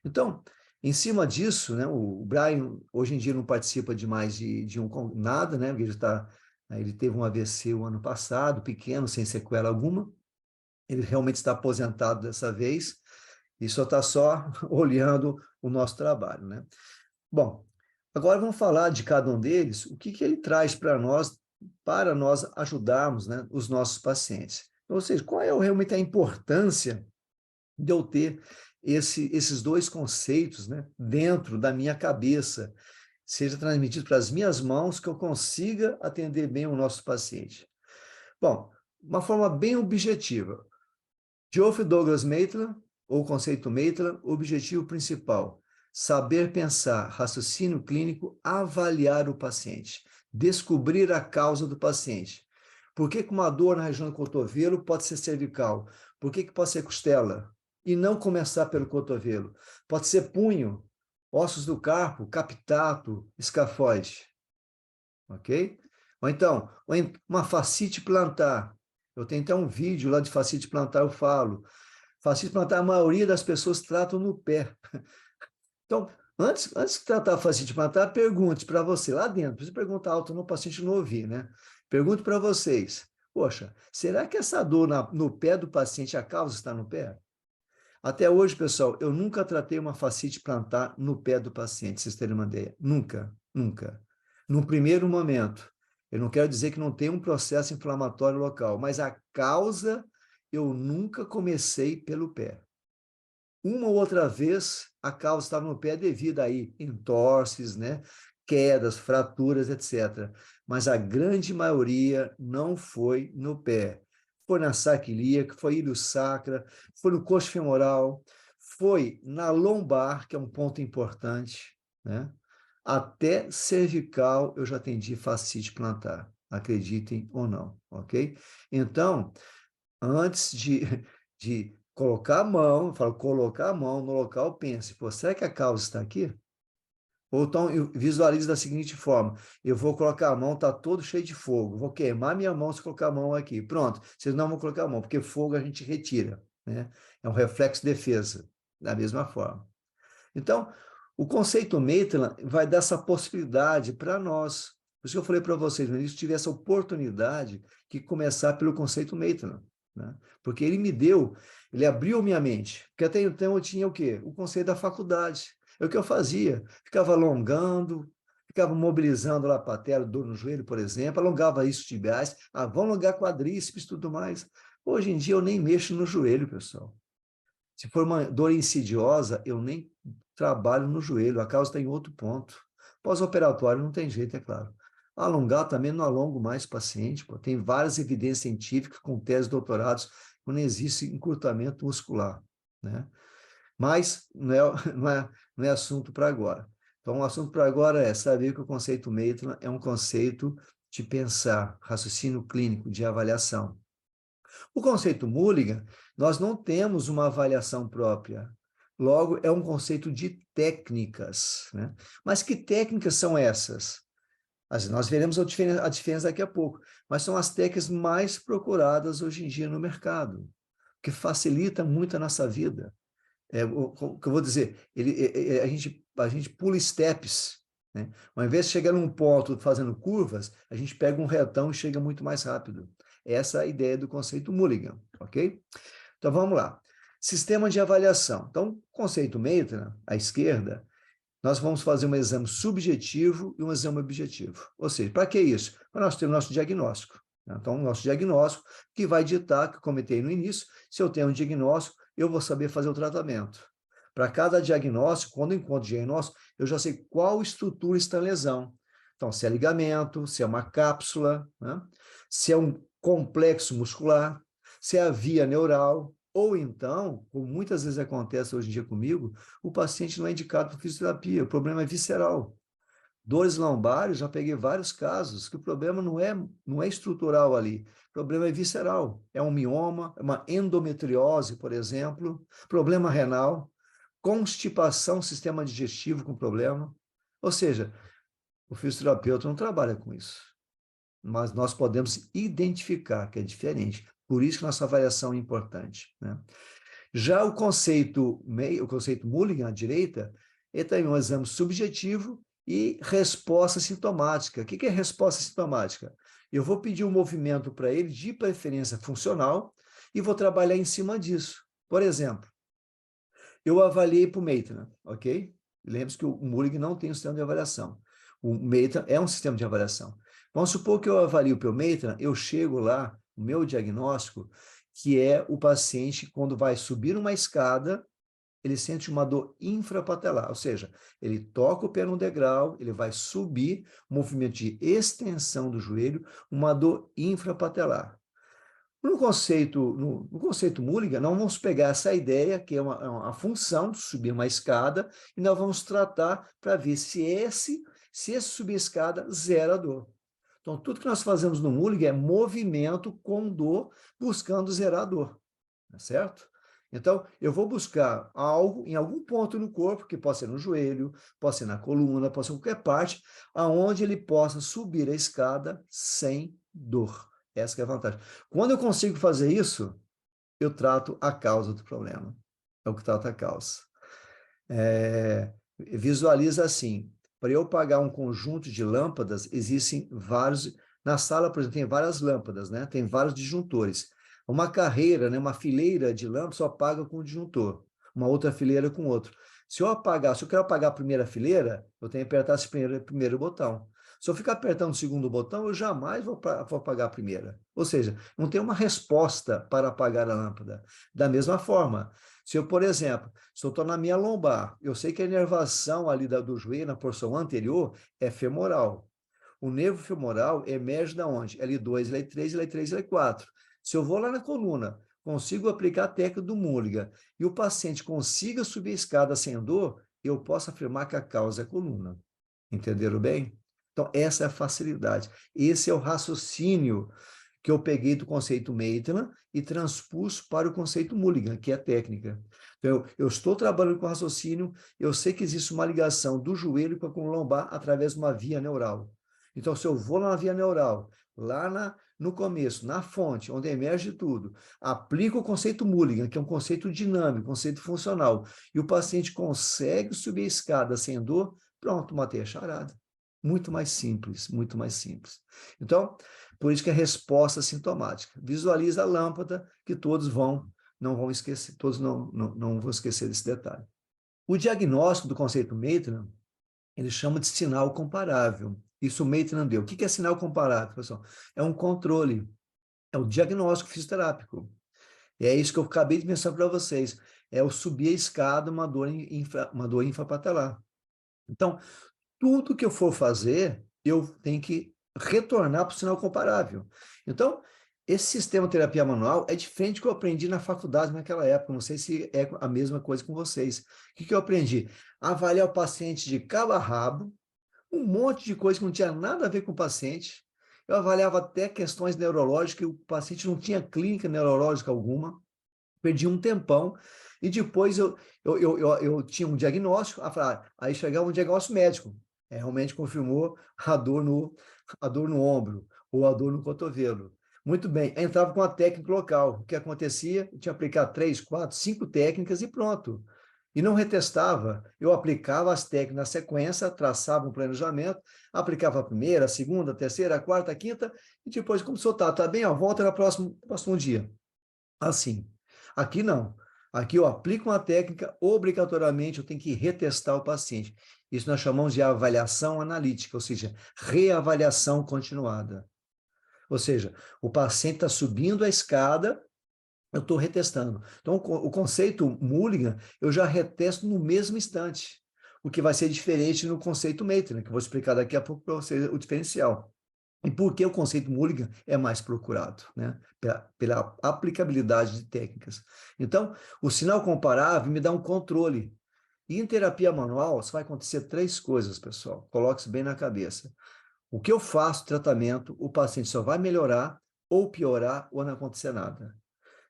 Então, em cima disso, né, o Brian, hoje em dia, não participa de mais de nada, né? Ele teve um AVC o ano passado, pequeno, sem sequela alguma, ele realmente está aposentado dessa vez e só está olhando o nosso trabalho, né? Bom, agora vamos falar de cada um deles, o que ele traz para nós ajudarmos, né, os nossos pacientes. Ou seja, qual é realmente a importância de eu ter esses dois conceitos, né, dentro da minha cabeça, seja transmitido para as minhas mãos, que eu consiga atender bem o nosso paciente. Bom, uma forma bem objetiva. Geoffrey Douglas Maitland, ou conceito Maitland, objetivo principal: saber pensar, raciocínio clínico, avaliar o paciente, descobrir a causa do paciente. Por que uma dor na região do cotovelo pode ser cervical? Por que pode ser costela? E não começar pelo cotovelo. Pode ser punho, ossos do carpo, captato, escafoide. Ok? Ou então, uma fascite plantar. Eu tenho até um vídeo lá de fascite plantar, eu falo. Fascite plantar, a maioria das pessoas tratam no pé. Então, antes de tratar a fascite plantar, pergunte para você, lá dentro, você pergunta alto no paciente não ouvir, né? Pergunte para vocês, poxa, será que essa dor no pé do paciente, a causa está no pé? Até hoje, pessoal, eu nunca tratei uma fascite plantar no pé do paciente, vocês terem uma ideia. Nunca, nunca. No primeiro momento, eu não quero dizer que não tem um processo inflamatório local, mas a causa eu nunca comecei pelo pé. Uma ou outra vez, a causa estava no pé devido aí entorses, né? Quedas, fraturas, etc. Mas a grande maioria não foi no pé. Foi na saca ilíaca, foi ilho sacra, foi no coxo femoral, foi na lombar, que é um ponto importante, né? Até cervical eu já atendi fascite plantar, acreditem ou não, ok? Então, antes de colocar a mão, eu falo, colocar a mão no local, pense, pô, será que a causa está aqui? Ou então eu visualizo da seguinte forma, eu vou colocar a mão, está todo cheio de fogo, vou queimar minha mão se colocar a mão aqui. Pronto, vocês não vão colocar a mão, porque fogo a gente retira, né? É um reflexo de defesa, da mesma forma. Então, o conceito Maitland vai dar essa possibilidade para nós. Por isso que eu falei para vocês, no início, tive essa oportunidade de começar pelo conceito Maitland, né? Porque ele abriu minha mente. Porque até então eu tinha o quê? O conceito da faculdade. É o que eu fazia. Ficava alongando, ficava mobilizando lá a patela, dor no joelho, por exemplo, alongava isso tibiais, vamos alongar quadríceps e tudo mais. Hoje em dia eu nem mexo no joelho, pessoal. Se for uma dor insidiosa, eu nem trabalho no joelho, a causa está em outro ponto. Pós-operatório não tem jeito, é claro. Alongar também não alongo mais o paciente, pô. Tem várias evidências científicas com tese de doutorados quando existe encurtamento muscular, né? Mas não é assunto para agora. Então, o assunto para agora é saber que o conceito Maitland é um conceito de pensar, raciocínio clínico, de avaliação. O conceito Mulligan, nós não temos uma avaliação própria. Logo, é um conceito de técnicas, né? Mas que técnicas são essas? Nós veremos a diferença daqui a pouco, mas são as técnicas mais procuradas hoje em dia no mercado, que facilita muito a nossa vida. O que eu vou dizer, a gente pula steps, né? Ao invés de chegar num ponto fazendo curvas, a gente pega um retão e chega muito mais rápido. Essa é a ideia do conceito Mulligan, ok? Então vamos lá. Sistema de avaliação. Então, conceito Maitland, à esquerda, nós vamos fazer um exame subjetivo e um exame objetivo. Ou seja, para que isso? Para nós termos nosso diagnóstico. Então, o nosso diagnóstico que vai ditar, que eu comentei no início, se eu tenho um diagnóstico, eu vou saber fazer o tratamento. Para cada diagnóstico, quando eu encontro o diagnóstico, eu já sei qual estrutura está a lesão. Então, se é ligamento, se é uma cápsula, né? Se é um complexo muscular, se é a via neural, ou então, como muitas vezes acontece hoje em dia comigo, o paciente não é indicado para fisioterapia, o problema é visceral. Dores lombares, já peguei vários casos que o problema não é estrutural ali, o problema é visceral. É um mioma, é uma endometriose, por exemplo, problema renal, constipação, sistema digestivo com problema. Ou seja, o fisioterapeuta não trabalha com isso, mas nós podemos identificar que é diferente. Por isso que nossa avaliação é importante, né? Já o conceito Mulligan, à direita, é também um exame subjetivo e resposta sintomática. O que é resposta sintomática? Eu vou pedir um movimento para ele, de preferência funcional, e vou trabalhar em cima disso. Por exemplo, eu avaliei para o Maitland, ok? Lembre-se que o Mulligan não tem um sistema de avaliação. O Maitland é um sistema de avaliação. Vamos supor que eu avalio pelo Maitland, eu chego lá, o meu diagnóstico, que é o paciente, quando vai subir uma escada, ele sente uma dor infrapatelar, ou seja, ele toca o pé no degrau, ele vai subir, movimento de extensão do joelho, uma dor infrapatelar. No conceito Mulligan, nós vamos pegar essa ideia, que é uma função de subir uma escada, e nós vamos tratar para ver se esse subir a escada zera a dor. Então, tudo que nós fazemos no Mulligan é movimento com dor, buscando zerar a dor, tá certo? Então, eu vou buscar algo em algum ponto no corpo, que pode ser no joelho, pode ser na coluna, pode ser em qualquer parte, aonde ele possa subir a escada sem dor. Essa que é a vantagem. Quando eu consigo fazer isso, eu trato a causa do problema. É o que trata a causa. Visualiza assim, para eu pagar um conjunto de lâmpadas, existem vários, na sala, por exemplo, tem várias lâmpadas, né? Tem vários disjuntores. Uma carreira, né? Uma fileira de lâmpadas só apaga com um disjuntor, uma outra fileira com outro. Se eu quero apagar a primeira fileira, eu tenho que apertar esse primeiro botão. Se eu ficar apertando o segundo botão, eu jamais vou apagar a primeira. Ou seja, não tem uma resposta para apagar a lâmpada. Da mesma forma, se eu, por exemplo, se eu estou na minha lombar, eu sei que a inervação ali do joelho, na porção anterior, é femoral. O nervo femoral emerge da onde? L2, L3, L3, L4. Se eu vou lá na coluna, consigo aplicar a técnica do Mulligan e o paciente consiga subir a escada sem dor, eu posso afirmar que a causa é a coluna. Entenderam bem? Então, essa é a facilidade. Esse é o raciocínio que eu peguei do conceito Maitland e transpus para o conceito Mulligan, que é a técnica. Então, eu estou trabalhando com raciocínio, eu sei que existe uma ligação do joelho com a coluna lombar através de uma via neural. Então, se eu vou lá na via neural, no começo, na fonte, onde emerge tudo, aplico o conceito Mulligan, que é um conceito dinâmico, conceito funcional, e o paciente consegue subir a escada sem dor, pronto, matei a charada. Muito mais simples, muito mais simples. Então, por isso que é resposta sintomática. Visualiza a lâmpada que todos não vão esquecer, todos não vão esquecer desse detalhe. O diagnóstico do conceito Maitland, ele chama de sinal comparável. Isso o Maitland deu. O que é sinal comparável, pessoal? É um controle, é o diagnóstico fisioterápico. E é isso que eu acabei de mencionar para vocês. É o subir a escada, uma dor infrapatelar. Então, tudo que eu for fazer, eu tenho que retornar para o sinal comparável. Então, Esse sistema de terapia manual é diferente do que eu aprendi na faculdade naquela época. Não sei se é a mesma coisa com vocês. O que eu aprendi? Avaliar o paciente de cabo a rabo, um monte de coisa que não tinha nada a ver com o paciente. Eu avaliava até questões neurológicas, e o paciente não tinha clínica neurológica alguma. Perdi um tempão. E depois eu tinha um diagnóstico, aí chegava um diagnóstico médico. Realmente confirmou a dor no ombro ou a dor no cotovelo. Muito bem, entrava com a técnica local. O que acontecia? Eu tinha que aplicar 3, 4, 5 técnicas e pronto. E não retestava. Eu aplicava as técnicas na sequência, traçava um planejamento, aplicava a primeira, a segunda, a terceira, a quarta, a quinta, e depois, como soltar, tá bem, ó, volta no próximo dia. Assim. Aqui não. Aqui eu aplico uma técnica, obrigatoriamente eu tenho que retestar o paciente. Isso nós chamamos de avaliação analítica, ou seja, reavaliação continuada. Ou seja, o paciente está subindo a escada, eu estou retestando. Então, o conceito Mulligan, eu já retesto no mesmo instante, o que vai ser diferente no conceito Maitland, que eu vou explicar daqui a pouco para vocês o diferencial. E por que o conceito Mulligan é mais procurado, né? Pela aplicabilidade de técnicas. Então, o sinal comparável me dá um controle. E em terapia manual, só vai acontecer 3 coisas, pessoal. Coloque isso bem na cabeça. O que eu faço, tratamento, o paciente só vai melhorar ou piorar ou não acontecer nada.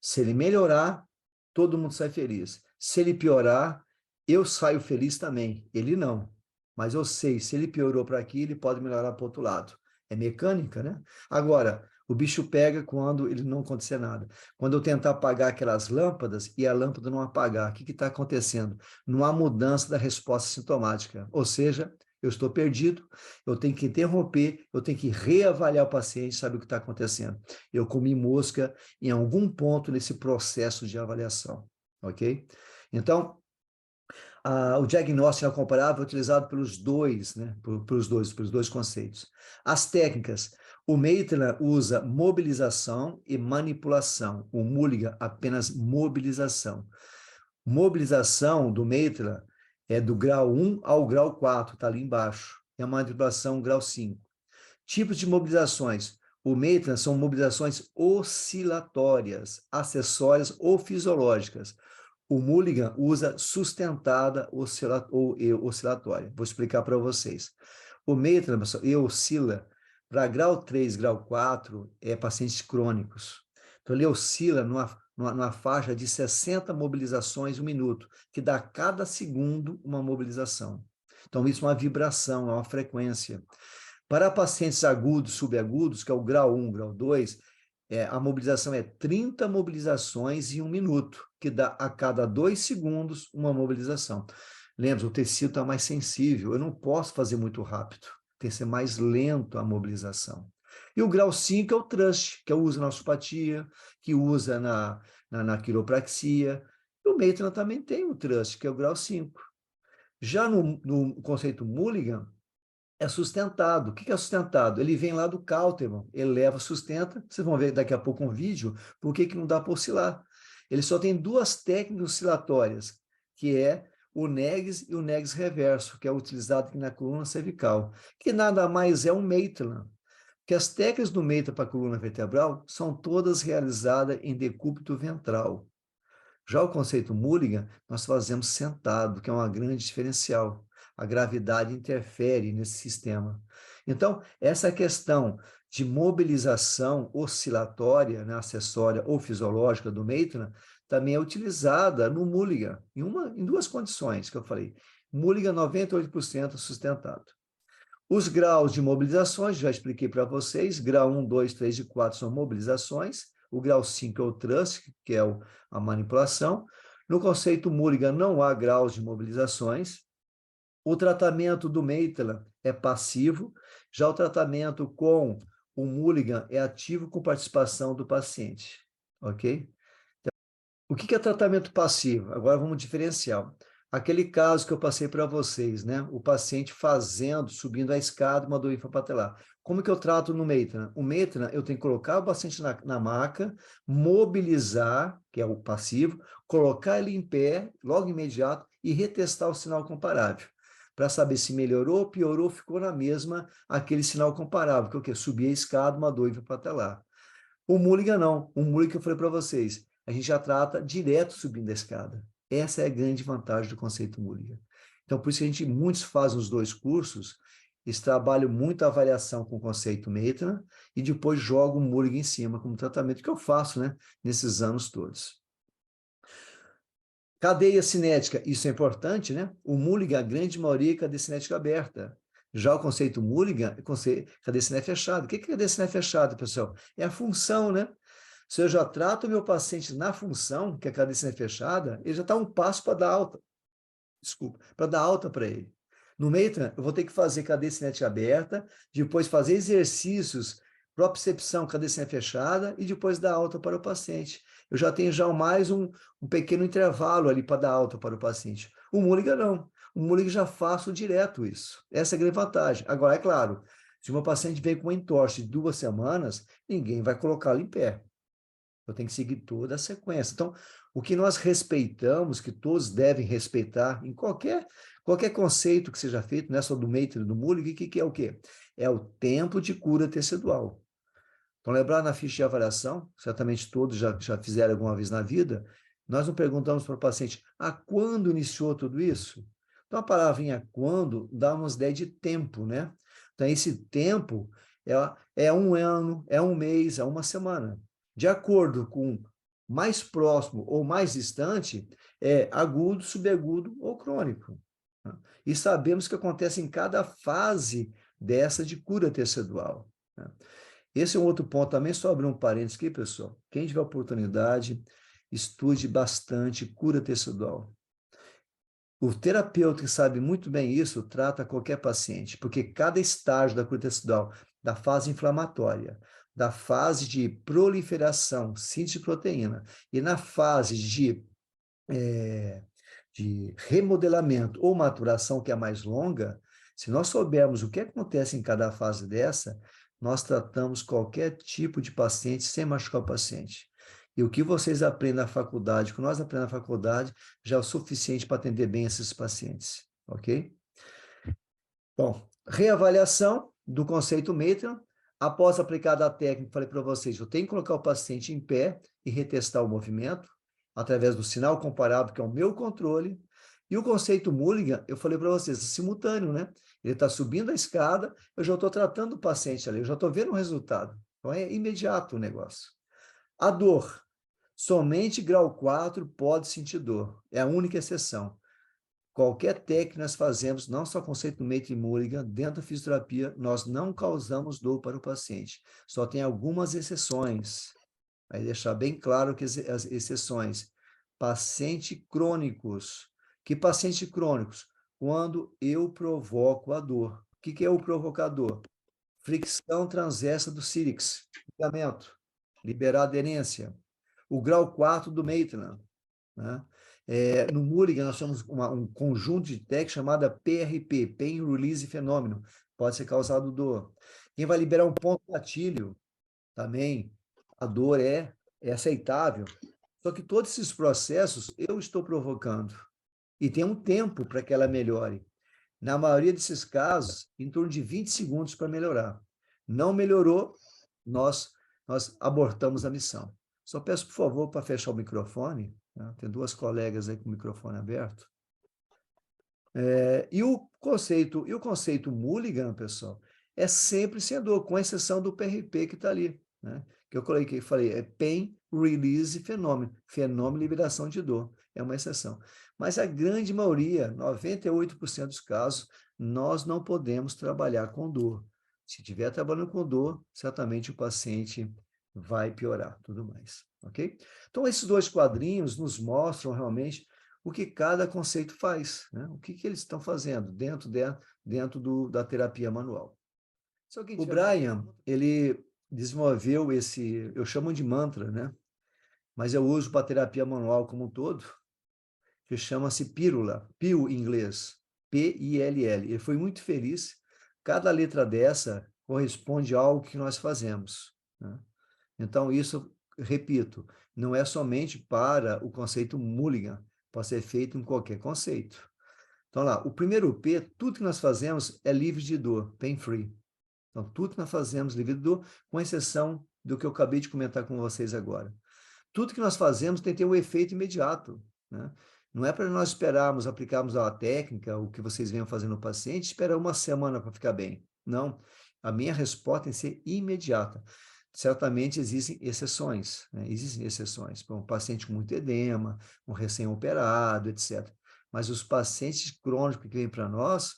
Se ele melhorar, todo mundo sai feliz. Se ele piorar, eu saio feliz também. Ele não. Mas eu sei, se ele piorou para aqui, ele pode melhorar para o outro lado. É mecânica, né? Agora, o bicho pega quando ele não acontecer nada. Quando eu tentar apagar aquelas lâmpadas e a lâmpada não apagar, o que está acontecendo? Não há mudança da resposta sintomática. Ou seja, eu estou perdido, eu tenho que interromper, eu tenho que reavaliar o paciente, sabe o que está acontecendo. Eu comi mosca em algum ponto nesse processo de avaliação, ok? Então, o diagnóstico comparável é utilizado pelos dois, né? Pelos dois conceitos. As técnicas, o Maitland usa mobilização e manipulação, o Mulligan apenas mobilização. Mobilização do Maitland é do grau 1 ao grau 4, está ali embaixo, e a manipulação grau 5. Tipos de mobilizações. O Maitland são mobilizações oscilatórias, acessórias ou fisiológicas. O Mulligan usa sustentada ou oscilatória. Vou explicar para vocês. O Maitland, pessoal, oscila para grau 3, grau 4, é pacientes crônicos. Então, ele oscila numa faixa de 60 mobilizações no minuto, que dá a cada segundo uma mobilização. Então, isso é uma vibração, é uma frequência. Para pacientes agudos, subagudos, que é o grau 1, grau 2, a mobilização é 30 mobilizações em 1 minuto, que dá a cada 2 segundos uma mobilização. Lembra, o tecido está mais sensível, eu não posso fazer muito rápido, tem que ser mais lento a mobilização. E o grau 5 é o thrust, que eu uso na osteopatia, que usa na quiropraxia. E o Maitland também tem o thrust, que é o grau 5. Já no conceito Mulligan, é sustentado. O que é sustentado? Ele vem lá do Cauterman, ele leva, sustenta. Vocês vão ver daqui a pouco um vídeo, por que não dá para oscilar. Ele só tem 2 técnicas oscilatórias, que é o NEGS e o NEGS reverso, que é utilizado aqui na coluna cervical, que nada mais é um Maitland. Que as técnicas do Maitland para a coluna vertebral são todas realizadas em decúbito ventral. Já o conceito Mulligan, nós fazemos sentado, que é uma grande diferencial. A gravidade interfere nesse sistema. Então, essa questão de mobilização oscilatória, né, acessória ou fisiológica do Maitland, também é utilizada no Mulligan, em 2 condições que eu falei. Mulligan 98% sustentado. Os graus de mobilizações, já expliquei para vocês, grau 1, 2, 3 e 4 são mobilizações, o grau 5 é o thrust, que é a manipulação. No conceito Mulligan não há graus de mobilizações. O tratamento do Maitland é passivo, já o tratamento com o Mulligan é ativo com participação do paciente, ok? Então, o que é tratamento passivo? Agora vamos diferenciar. Aquele caso que eu passei para vocês, né? O paciente subindo a escada, uma dor infrapatelar. Como que eu trato no Maitland? O Maitland, eu tenho que colocar o paciente na maca, mobilizar, que é o passivo, colocar ele em pé, logo imediato, e retestar o sinal comparável, para saber se melhorou, piorou, ficou na mesma, aquele sinal comparável, que é o quê? Subir a escada, uma dor infrapatelar. O Mulligan não. O Mulligan que eu falei para vocês, a gente já trata direto subindo a escada. Essa é a grande vantagem do conceito Mulligan. Então, por isso que muitos fazem os dois cursos, eles trabalham muito a avaliação com o conceito Maitland e depois jogam o Mulligan em cima como tratamento que eu faço, né, nesses anos todos. Cadeia cinética, isso é importante, né? O Mulligan, a grande maioria, é cadeia cinética aberta. Já o conceito Mulligan é cadeia cinética fechada. O que é cadeia cinética fechada, pessoal? É a função, né? Se eu já trato o meu paciente na função, que é a cadeia cinética fechada, ele já está um passo para dar alta. Desculpa, para dar alta para ele. No Maitland, eu vou ter que fazer cadeia cinética aberta, depois fazer exercícios, propriocepção, cadeia cinética fechada, e depois dar alta para o paciente. Eu já tenho mais um pequeno intervalo ali para dar alta para o paciente. O Mulligan não. O Mulligan já faço direto isso. Essa é a grande vantagem. Agora, é claro, se o meu paciente vem com uma entorse de 2 semanas, ninguém vai colocá-lo em pé. Eu tenho que seguir toda a sequência. Então, o que nós respeitamos, que todos devem respeitar, em qualquer conceito que seja feito, não é só do Maitland e do Mulligan, que é o quê? É o tempo de cura tecidual. Então, lembrar na ficha de avaliação, certamente todos já fizeram alguma vez na vida, nós não perguntamos para o paciente, a quando iniciou tudo isso? Então, a palavrinha quando dá uma ideia de tempo, né? Então, esse tempo é um ano, é um mês, é uma semana. De acordo com mais próximo ou mais distante, é agudo, subagudo ou crônico. E sabemos que acontece em cada fase dessa de cura tecidual. Esse é um outro ponto também, só abrir um parênteses aqui, pessoal. Quem tiver oportunidade, estude bastante cura tecidual. O terapeuta que sabe muito bem isso, trata qualquer paciente, porque cada estágio da cura tecidual, da fase inflamatória, da fase de proliferação, síntese de proteína, e na fase de remodelamento ou maturação, que é mais longa, se nós soubermos o que acontece em cada fase dessa, nós tratamos qualquer tipo de paciente sem machucar o paciente. E o que vocês aprendem na faculdade, o que nós aprendemos na faculdade, já é o suficiente para atender bem esses pacientes, ok? Bom, reavaliação do conceito Maitland. Após aplicada a técnica, falei para vocês, eu tenho que colocar o paciente em pé e retestar o movimento, através do sinal comparado, que é o meu controle. E o conceito Mulligan, eu falei para vocês, é simultâneo, né? Ele está subindo a escada, eu já estou tratando o paciente ali, eu já estou vendo o resultado. Então, é imediato o negócio. A dor. Somente grau 4 pode sentir dor. É a única exceção. Qualquer técnica que nós fazemos, não só conceito do Maitland e Mulligan, dentro da fisioterapia, nós não causamos dor para o paciente. Só tem algumas exceções. Vai deixar bem claro que as exceções. Paciente crônicos. Que paciente crônicos? Quando eu provoco a dor. O que é o provocador? Fricção transversa do cílix, ligamento, liberar aderência. O grau 4 do Maitland, né? No Mulligan, nós temos um conjunto de técnicas chamada PRP, Pain Release Fenômeno, pode ser causado dor. Quem vai liberar um ponto gatilho, também, a dor é aceitável. Só que todos esses processos eu estou provocando. E tem um tempo para que ela melhore. Na maioria desses casos, em torno de 20 segundos para melhorar. Não melhorou, nós abortamos a missão. Só peço, por favor, para fechar o microfone. Né? Tem 2 colegas aí com o microfone aberto. E o conceito Mulligan, pessoal, é sempre sem dor, com exceção do PRP que está ali, né? Que eu coloquei, falei, é Pain Release Fenômeno, fenômeno de liberação de dor, é uma exceção. Mas a grande maioria, 98% dos casos, nós não podemos trabalhar com dor. Se estiver trabalhando com dor, certamente o paciente vai piorar, tudo mais, ok? Então, esses 2 quadrinhos nos mostram realmente o que cada conceito faz, né? O que eles estão fazendo dentro da terapia manual. O Brian, ele desenvolveu eu chamo de mantra, né? Mas eu uso para terapia manual como um todo, que chama-se pílula, PIL em inglês, P-I-L-L. Ele foi muito feliz, cada letra dessa corresponde a algo que nós fazemos, né? Então, isso, repito, não é somente para o conceito Mulligan, pode ser feito em qualquer conceito. Então, lá, o primeiro P, tudo que nós fazemos é livre de dor, pain-free. Então, tudo que nós fazemos livre de dor, com exceção do que eu acabei de comentar com vocês agora. Tudo que nós fazemos tem que ter um efeito imediato, né? Não é para nós esperarmos, aplicarmos a técnica, o que vocês venham fazendo no paciente, esperar uma semana para ficar bem. Não. A minha resposta tem que ser imediata. Certamente existem exceções, né? Existem exceções para um paciente com muito edema, um recém-operado, etc. Mas os pacientes crônicos que vêm para nós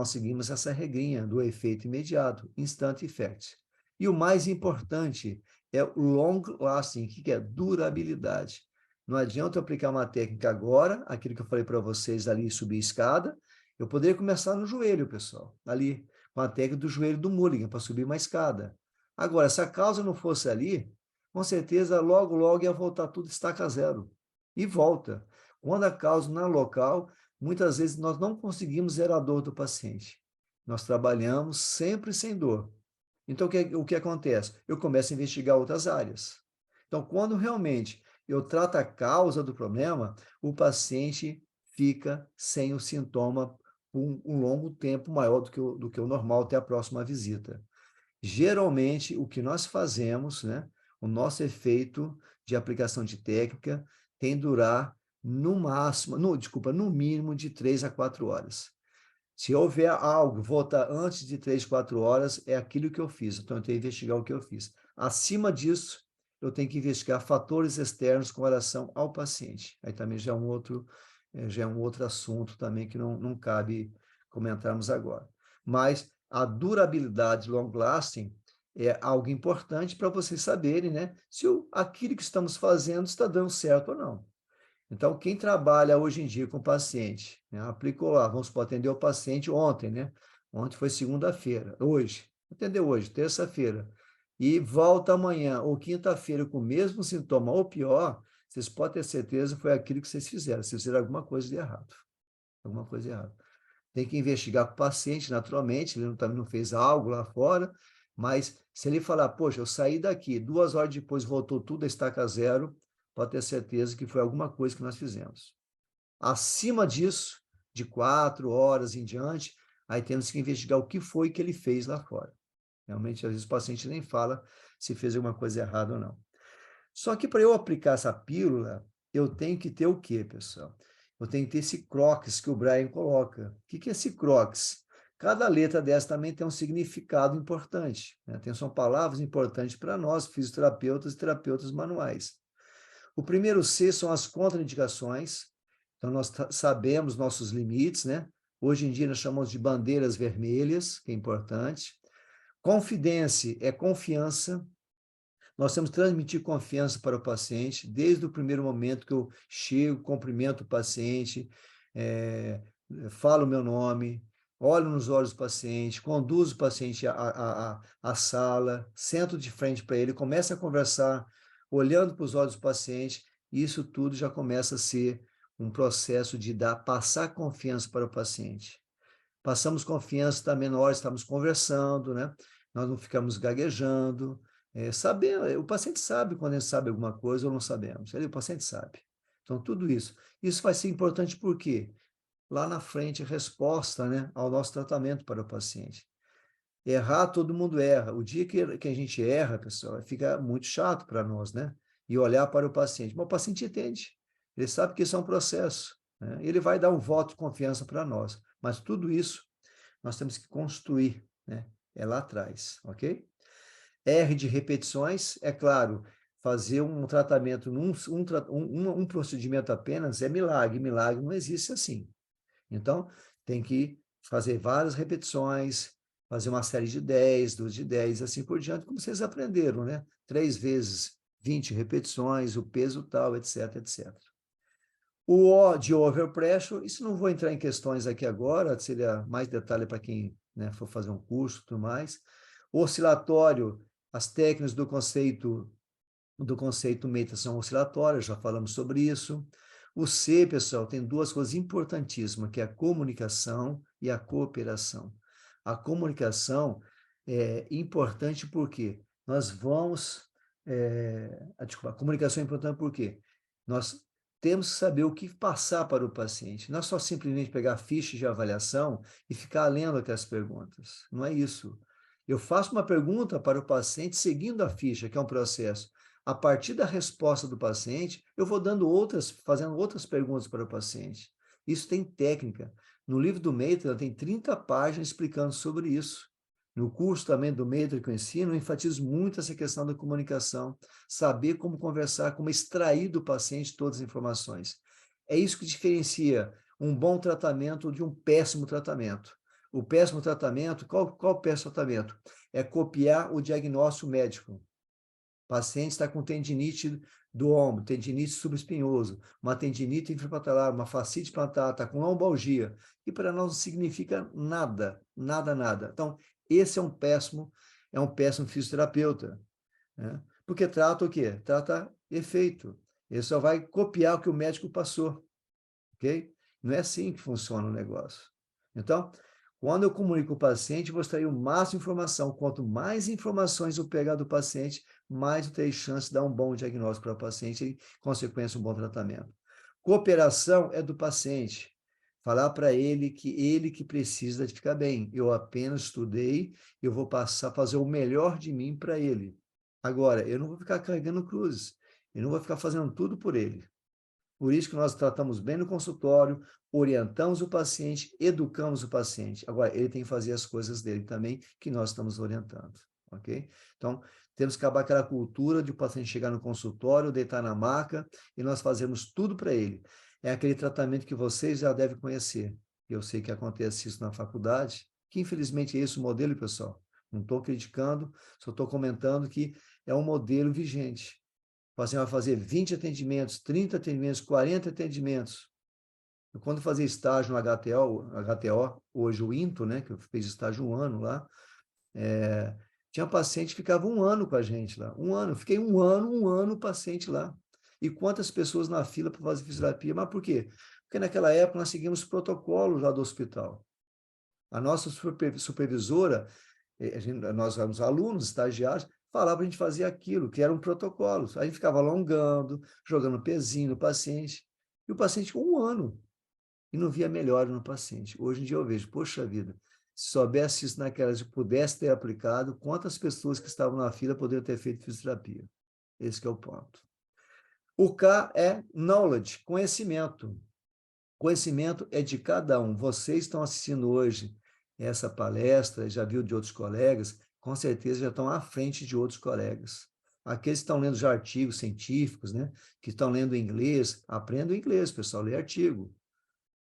seguimos essa regrinha do efeito imediato, instant effect. E o mais importante é o long lasting, que é durabilidade. Não adianta eu aplicar uma técnica agora, aquilo que eu falei para vocês ali, subir escada, eu poderia começar no joelho, pessoal, ali, com a técnica do joelho do Mulligan, para subir uma escada. Agora, se a causa não fosse ali, com certeza, logo, logo ia voltar tudo estaca zero. E volta. Quando a causa não é local, muitas vezes nós não conseguimos zerar a dor do paciente. Nós trabalhamos sempre sem dor. Então, o que acontece? Eu começo a investigar outras áreas. Então, quando realmente eu trato a causa do problema, o paciente fica sem o sintoma por um longo tempo maior do que o normal até a próxima visita. Geralmente, o que nós fazemos, né, o nosso efeito de aplicação de técnica tem durar no máximo, no mínimo de 3 a 4 horas. Se houver algo, voltar antes de 3, 4 horas, é aquilo que eu fiz. Então, eu tenho que investigar o que eu fiz. Acima disso, eu tenho que investigar fatores externos com relação ao paciente. Aí também já é um outro assunto também que não cabe comentarmos agora. Mas a durabilidade long lasting é algo importante para vocês saberem, né? Se aquilo que estamos fazendo está dando certo ou não. Então, quem trabalha hoje em dia com o paciente, né, aplicou lá, vamos supor, atendeu o paciente ontem, né? Ontem foi segunda-feira, hoje, atendeu hoje, terça-feira, e volta amanhã ou quinta-feira com o mesmo sintoma ou pior, vocês podem ter certeza que foi aquilo que vocês fizeram, vocês fizeram alguma coisa de errado. Alguma coisa de errado. Tem que investigar com o paciente, naturalmente, ele também não fez algo lá fora, mas se ele falar, poxa, eu saí daqui, 2 horas depois voltou tudo a estaca zero, pode ter certeza que foi alguma coisa que nós fizemos. Acima disso, de 4 horas em diante, aí temos que investigar o que foi que ele fez lá fora. Realmente, às vezes o paciente nem fala se fez alguma coisa errada ou não. Só que para eu aplicar essa pílula, eu tenho que ter o quê, pessoal? Eu tenho que ter esse croquis que o Brian coloca. O que é esse croquis? Cada letra dessa também tem um significado importante, né? São palavras importantes para nós, fisioterapeutas e terapeutas manuais. O primeiro C são as contraindicações. Então, nós sabemos nossos limites, né? Hoje em dia, nós chamamos de bandeiras vermelhas, que é importante. Confidência é confiança. Nós temos que transmitir confiança para o paciente, desde o primeiro momento que eu chego, cumprimento o paciente, falo o meu nome, olho nos olhos do paciente, conduzo o paciente à sala, sento de frente para ele, começo a conversar, olhando para os olhos do paciente, e isso tudo já começa a ser um processo de passar confiança para o paciente. Passamos confiança também na hora que estamos conversando, né? Nós não ficamos gaguejando, o paciente sabe quando ele sabe alguma coisa ou não sabemos. O paciente sabe. Então, tudo isso. Isso vai ser importante porque lá na frente, resposta, né, ao nosso tratamento para o paciente. Errar, todo mundo erra. O dia que a gente erra, pessoal, fica muito chato para nós, né? E olhar para o paciente. Mas o paciente entende. Ele sabe que isso é um processo, né? Ele vai dar um voto de confiança para nós. Mas tudo isso nós temos que construir, né? É lá atrás, ok? R de repetições, é claro, fazer um tratamento, um procedimento apenas é milagre, milagre não existe assim. Então, tem que fazer várias repetições, fazer uma série de 10, 12 de 10, assim por diante, como vocês aprenderam, né? 3 vezes 20 repetições, o peso tal, etc, etc. O O de overpressure, isso não vou entrar em questões aqui agora, seria mais detalhe para quem, né, for fazer um curso e tudo mais. Oscilatório, as técnicas do conceito meta são oscilatórias, já falamos sobre isso. O C, pessoal, tem duas coisas importantíssimas, que é a comunicação e a cooperação. A comunicação é importante porque nós vamos... desculpa, a comunicação é importante porque nós temos que saber o que passar para o paciente. Não é só simplesmente pegar fichas de avaliação e ficar lendo aquelas perguntas. Não é isso. Eu faço uma pergunta para o paciente seguindo a ficha, que é um processo. A partir da resposta do paciente, eu vou fazendo outras perguntas para o paciente. Isso tem técnica. No livro do Maitland tem 30 páginas explicando sobre isso. No curso também do Maitland que eu ensino, eu enfatizo muito essa questão da comunicação, saber como conversar, como extrair do paciente todas as informações. É isso que diferencia um bom tratamento de um péssimo tratamento. O péssimo tratamento, qual o péssimo tratamento? É copiar o diagnóstico médico. O paciente está com tendinite do ombro, tendinite subespinhoso, uma tendinite infrapatelar, uma fascite plantar, está com lombalgia, e para nós não significa nada, nada, nada. Então, esse é um péssimo fisioterapeuta, né? Porque trata o quê? Trata efeito. Ele só vai copiar o que o médico passou, ok? Não é assim que funciona o negócio. Então, quando eu comunico com o paciente, eu vou extrair o máximo de informação. Quanto mais informações eu pegar do paciente, mais eu terei chance de dar um bom diagnóstico para o paciente e, consequência, um bom tratamento. Cooperação é do paciente. Falar para ele que precisa de ficar bem. Eu apenas estudei, eu vou passar a fazer o melhor de mim para ele. Agora, eu não vou ficar carregando cruzes. Eu não vou ficar fazendo tudo por ele. Por isso que nós tratamos bem no consultório, orientamos o paciente, educamos o paciente. Agora, ele tem que fazer as coisas dele também, que nós estamos orientando, ok? Então, temos que acabar aquela cultura de o paciente chegar no consultório, deitar na maca, e nós fazemos tudo para ele. É aquele tratamento que vocês já devem conhecer. Eu sei que acontece isso na faculdade, que infelizmente é esse o modelo, pessoal. Não estou criticando, só estou comentando que é um modelo vigente. O paciente vai fazer 20 atendimentos, 30 atendimentos, 40 atendimentos. Eu, quando fazia estágio no HTO, hoje o INTO, né, que eu fiz estágio 1 ano lá, tinha paciente que ficava 1 ano com a gente lá. 1 ano. Eu fiquei 1 ano, o paciente lá. E quantas pessoas na fila para fazer fisioterapia? Mas por quê? Porque naquela época nós seguimos protocolos lá do hospital. A nossa supervisora, nós éramos alunos, estagiários, falava para a gente fazer aquilo, que eram protocolos. A gente ficava alongando, jogando pezinho no paciente, e o paciente com 1 ano, e não via melhora no paciente. Hoje em dia eu vejo, poxa vida, se soubesse isso naquelas e pudesse ter aplicado, quantas pessoas que estavam na fila poderiam ter feito fisioterapia? Esse é o ponto. O K é knowledge, conhecimento. Conhecimento é de cada um. Vocês estão assistindo hoje essa palestra, já viu de outros colegas, com certeza já estão à frente de outros colegas. Aqueles que estão lendo já artigos científicos, né, que estão lendo inglês, aprendam inglês, pessoal, lê artigo.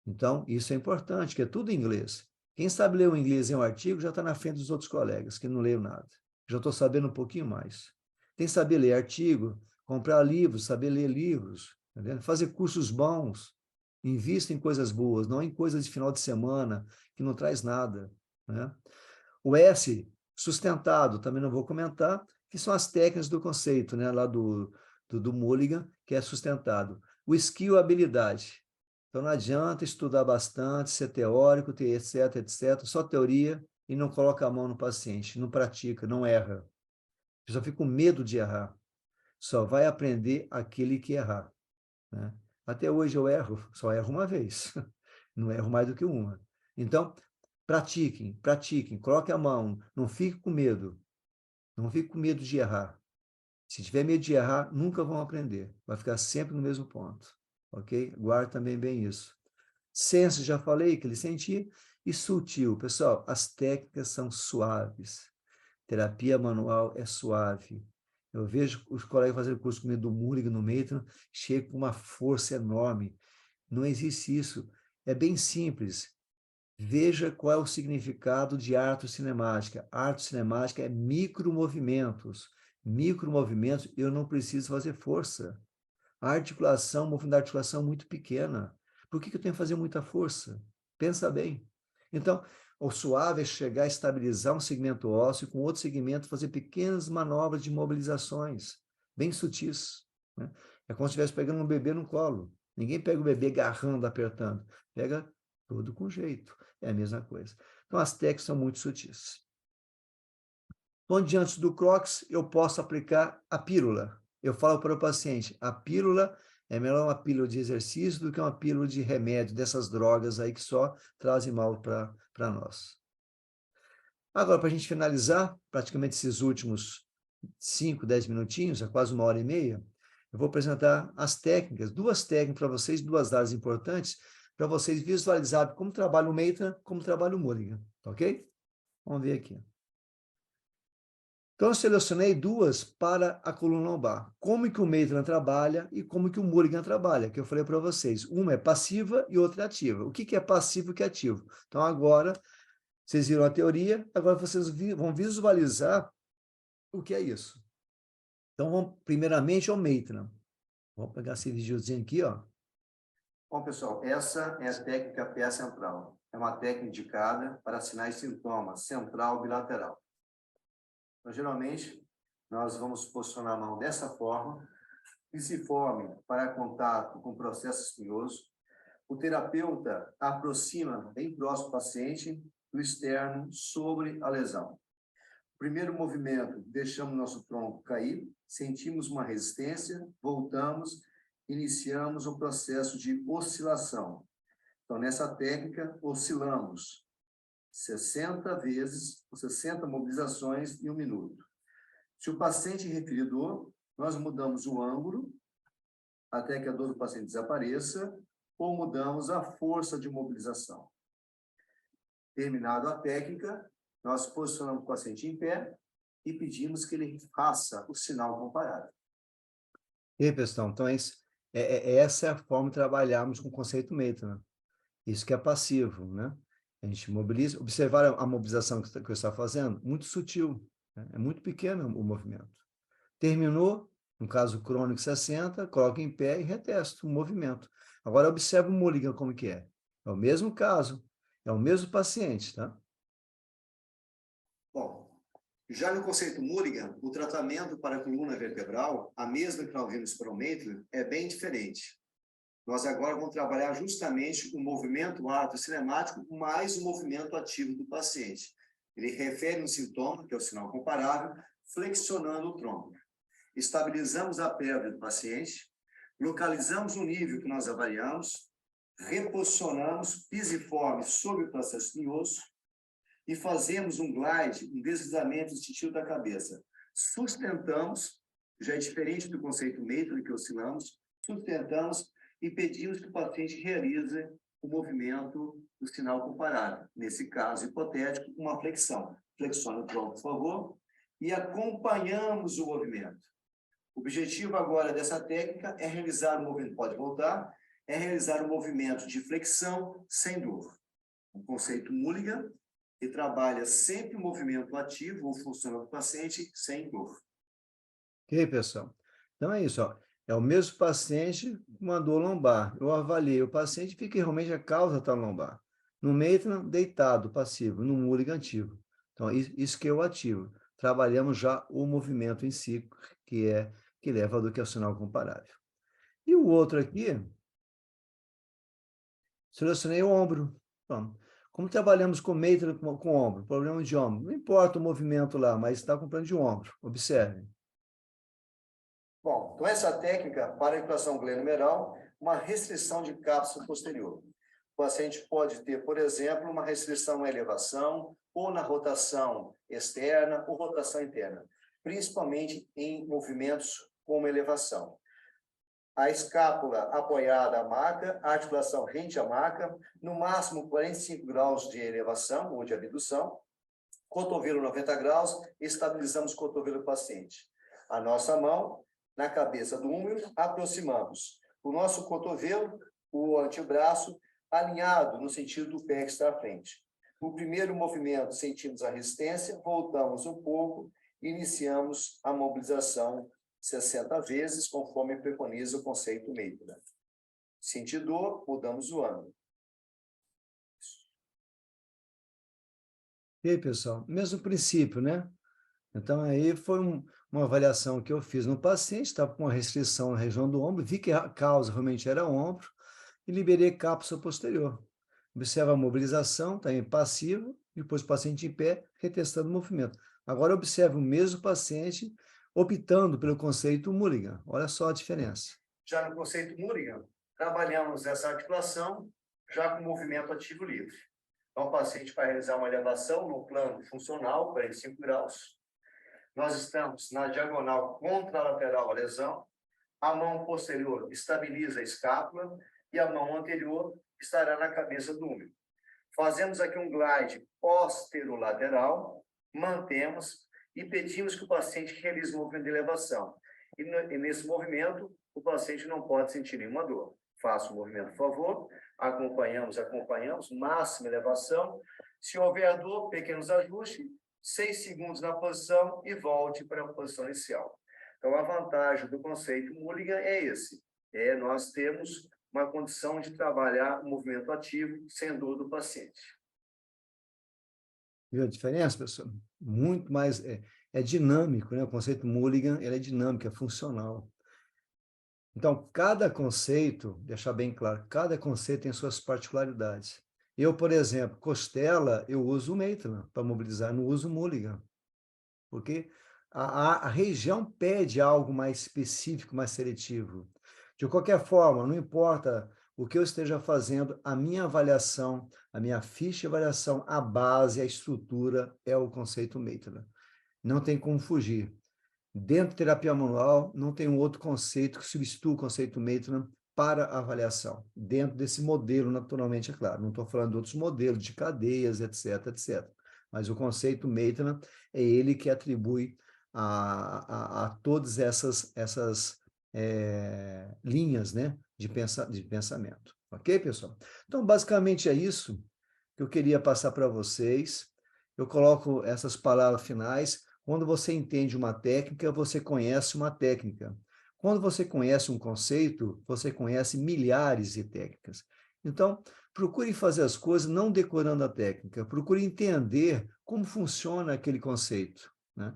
Então, isso é importante, que é tudo em inglês. Quem sabe ler o inglês em um artigo já está na frente dos outros colegas, que não leram nada. Já estou sabendo um pouquinho mais. Tem que saber ler artigo, comprar livros, saber ler livros, tá, fazer cursos bons. Invista em coisas boas, não em coisas de final de semana, que não traz nada, né? O S, sustentado, também não vou comentar, que são as técnicas do conceito, né? Lá do Mulligan, que é sustentado. O skill, habilidade. Então não adianta estudar bastante, ser teórico, ter etc, etc, só teoria e não coloca a mão no paciente, não pratica, não erra. A pessoa fica com medo de errar. Só vai aprender aquele que errar, né? Até hoje eu erro, só erro uma vez. Não erro mais do que uma. Então, pratiquem, pratiquem, coloque a mão, não fique com medo. Não fique com medo de errar. Se tiver medo de errar, nunca vão aprender. Vai ficar sempre no mesmo ponto. Ok? Guarde também bem isso. Senso, já falei que ele sentia. E sutil. Pessoal, as técnicas são suaves. Terapia manual é suave. Eu vejo os colegas fazendo curso comigo do Mulligan no Maitland, chegam com uma força enorme. Não existe isso. É bem simples. Veja qual é o significado de arte cinemática. Arte cinemática é micromovimentos. Micromovimentos, eu não preciso fazer força. A articulação, o movimento da articulação é muito pequena. Por que eu tenho que fazer muita força? Pensa bem. Então, o suave é chegar a estabilizar um segmento ósseo com outro segmento, fazer pequenas manobras de mobilizações, bem sutis, né? É como se estivesse pegando um bebê no colo. Ninguém pega o bebê agarrando, apertando. Pega todo com jeito. É a mesma coisa. Então, as técnicas são muito sutis. Então, diante do Crocs, eu posso aplicar a pílula. Eu falo para o paciente, a pílula é melhor uma pílula de exercício do que uma pílula de remédio, dessas drogas aí que só trazem mal para nós. Agora, para a gente finalizar, praticamente esses últimos 5, 10 minutinhos, é quase 1h30, eu vou apresentar as técnicas, duas técnicas para vocês, duas áreas importantes, para vocês visualizarem como trabalha o Maitland, como trabalha o Mulligan, tá ok? Vamos ver aqui. Então, eu selecionei duas para a coluna lombar. Como que o Maitland trabalha e como que o Mulligan trabalha, que eu falei para vocês. Uma é passiva e outra é ativa. O que é passivo e o que é ativo? Então, agora, vocês viram a teoria, agora vocês vão visualizar o que é isso. Então, vamos, primeiramente, ao Maitland. Vou pegar esse videozinho aqui, ó. Bom, pessoal, essa é a técnica pé central. É uma técnica indicada para sinais e sintomas, central bilateral. Então, geralmente, nós vamos posicionar a mão dessa forma, pisiforme para contato com o processo espinhoso. O terapeuta aproxima bem próximo do paciente do externo sobre a lesão. Primeiro movimento, deixamos nosso tronco cair, sentimos uma resistência, voltamos, iniciamos o processo de oscilação. Então, nessa técnica, oscilamos 60 vezes, 60 mobilizações em 1 minuto. Se o paciente referir dor, nós mudamos o ângulo até que a dor do paciente desapareça ou mudamos a força de mobilização. Terminado a técnica, nós posicionamos o paciente em pé e pedimos que ele faça o sinal comparado. E aí, pessoal, então essa é a forma de trabalharmos com o conceito Maitland, né? Isso que é passivo, né? A gente mobiliza, observar a mobilização que eu estou fazendo, muito sutil, né? É muito pequeno o movimento. Terminou, no caso crônico 60, coloca em pé e retesta o movimento. Agora observa o Mulligan como que é. É o mesmo caso, é o mesmo paciente, tá? Bom, já no conceito Mulligan, o tratamento para a coluna vertebral, a mesma que nós vimos para o Maitland, é bem diferente. Nós agora vamos trabalhar justamente o movimento átrio-cinemático mais o movimento ativo do paciente. Ele refere um sintoma, que é o sinal comparável, flexionando o tronco. Estabilizamos a pelve do paciente, localizamos o nível que nós avaliamos, reposicionamos pisiforme sobre o processo espinhoso e fazemos um glide, um deslizamento instintivo da cabeça. Sustentamos, já é diferente do conceito Maitland que oscilamos, sustentamos e pedimos que o paciente realize o movimento do sinal comparado. Nesse caso hipotético, uma flexão. Flexione o tronco, por favor, e acompanhamos o movimento. O objetivo agora dessa técnica é realizar o movimento, pode voltar, é realizar o movimento de flexão sem dor. O conceito Mulligan, que trabalha sempre o movimento ativo ou funcional do paciente sem dor. Ok, pessoal? Então é isso, ó. É o mesmo paciente com uma dor lombar. Eu avaliei o paciente e vi que realmente a causa está lombar. No Maitland, deitado, passivo. No Mulligan, ativo. Então, isso que é o ativo. Trabalhamos já o movimento em si, que leva do que é o sinal comparável. E o outro aqui, selecionei o ombro. Bom, como trabalhamos com Maitland com ombro, problema de ombro, não importa o movimento lá, mas está com plano de ombro. Observe. Bom, então essa técnica para a inflação glenomeral, uma restrição de cápsula posterior. O paciente pode ter, por exemplo, uma restrição na elevação ou na rotação externa ou rotação interna, principalmente em movimentos como elevação. A escápula apoiada à maca, a articulação rente à maca, no máximo 45 graus de elevação ou de abdução, cotovelo 90 graus, estabilizamos o cotovelo do paciente. A nossa mão na cabeça do húmero, aproximamos o nosso cotovelo, o antebraço, alinhado no sentido do pé que está à frente. No primeiro movimento, sentimos a resistência, voltamos um pouco, iniciamos a mobilização 60 vezes, conforme preconiza o conceito Maitland. Sentir dor, mudamos o ângulo. E aí, pessoal? Mesmo princípio, né? Então, aí foi uma avaliação que eu fiz no paciente, estava com uma restrição na região do ombro, vi que a causa realmente era ombro, e liberei cápsula posterior. Observa a mobilização, está em passivo, depois o paciente em pé, retestando o movimento. Agora, observe o mesmo paciente optando pelo conceito Mulligan. Olha só a diferença. Já no conceito Mulligan, trabalhamos essa articulação já com movimento ativo livre. Então, o paciente vai realizar uma elevação no plano funcional, 45 graus. Nós estamos na diagonal contralateral à lesão. A mão posterior estabiliza a escápula e a mão anterior estará na cabeça do úmero. Fazemos aqui um glide posterolateral, mantemos e pedimos que o paciente realize o movimento de elevação. E nesse movimento, o paciente não pode sentir nenhuma dor. Faça o movimento, por favor. Acompanhamos, máxima elevação. Se houver dor, pequenos ajustes, 6 segundos na posição e volte para a posição inicial. Então, a vantagem do conceito Mulligan é esse. Nós temos uma condição de trabalhar o movimento ativo sem dor do paciente. Viu a diferença, pessoal? Muito mais, é dinâmico, né? O conceito Mulligan, ele é dinâmico, é funcional. Então, cada conceito, deixar bem claro, cada conceito tem suas particularidades. Eu, por exemplo, costela, eu uso o Maitland para mobilizar, não uso o Mulligan, porque a região pede algo mais específico, mais seletivo. De qualquer forma, não importa o que eu esteja fazendo, a minha avaliação, a minha ficha de avaliação, a base, a estrutura é o conceito Maitland. Não tem como fugir. Dentro da terapia manual, não tem um outro conceito que substitua o conceito Maitland para avaliação. Dentro desse modelo, naturalmente, é claro. Não estou falando de outros modelos, de cadeias, etc., etc. Mas o conceito Maitland é ele que atribui a todas essas linhas, né, de pensamento. Ok, pessoal? Então, basicamente é isso que eu queria passar para vocês. Eu coloco essas palavras finais. Quando você entende uma técnica, você conhece uma técnica. Quando você conhece um conceito, você conhece milhares de técnicas. Então, procure fazer as coisas não decorando a técnica, procure entender como funciona aquele conceito, né?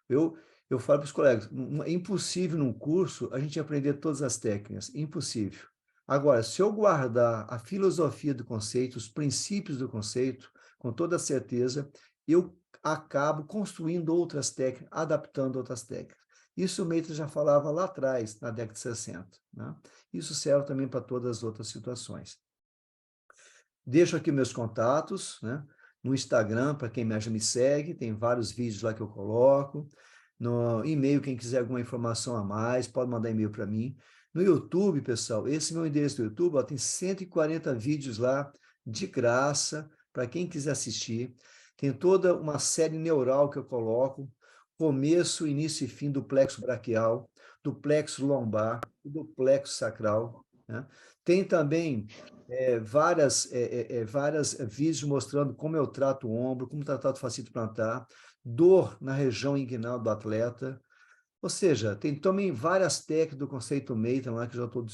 Eu falo para os colegas, é impossível num curso a gente aprender todas as técnicas, impossível. Agora, se eu guardar a filosofia do conceito, os princípios do conceito, com toda certeza, eu acabo construindo outras técnicas, adaptando outras técnicas. Isso o Maitland já falava lá atrás, na década de 60. Né? Isso serve também para todas as outras situações. Deixo aqui meus contatos, né? No Instagram, para quem já me segue, tem vários vídeos lá que eu coloco. No e-mail, quem quiser alguma informação a mais, pode mandar e-mail para mim. No YouTube, pessoal, esse meu endereço do YouTube, ó, tem 140 vídeos lá, de graça, para quem quiser assistir. Tem toda uma série neural que eu coloco, começo, início e fim do plexo braquial, do plexo lombar, do plexo sacral, né? Tem também várias vídeos mostrando como eu trato o ombro, como tratar o fascite plantar, dor na região inguinal do atleta. Ou seja, tem também várias técnicas do conceito Maitland lá que eu já estou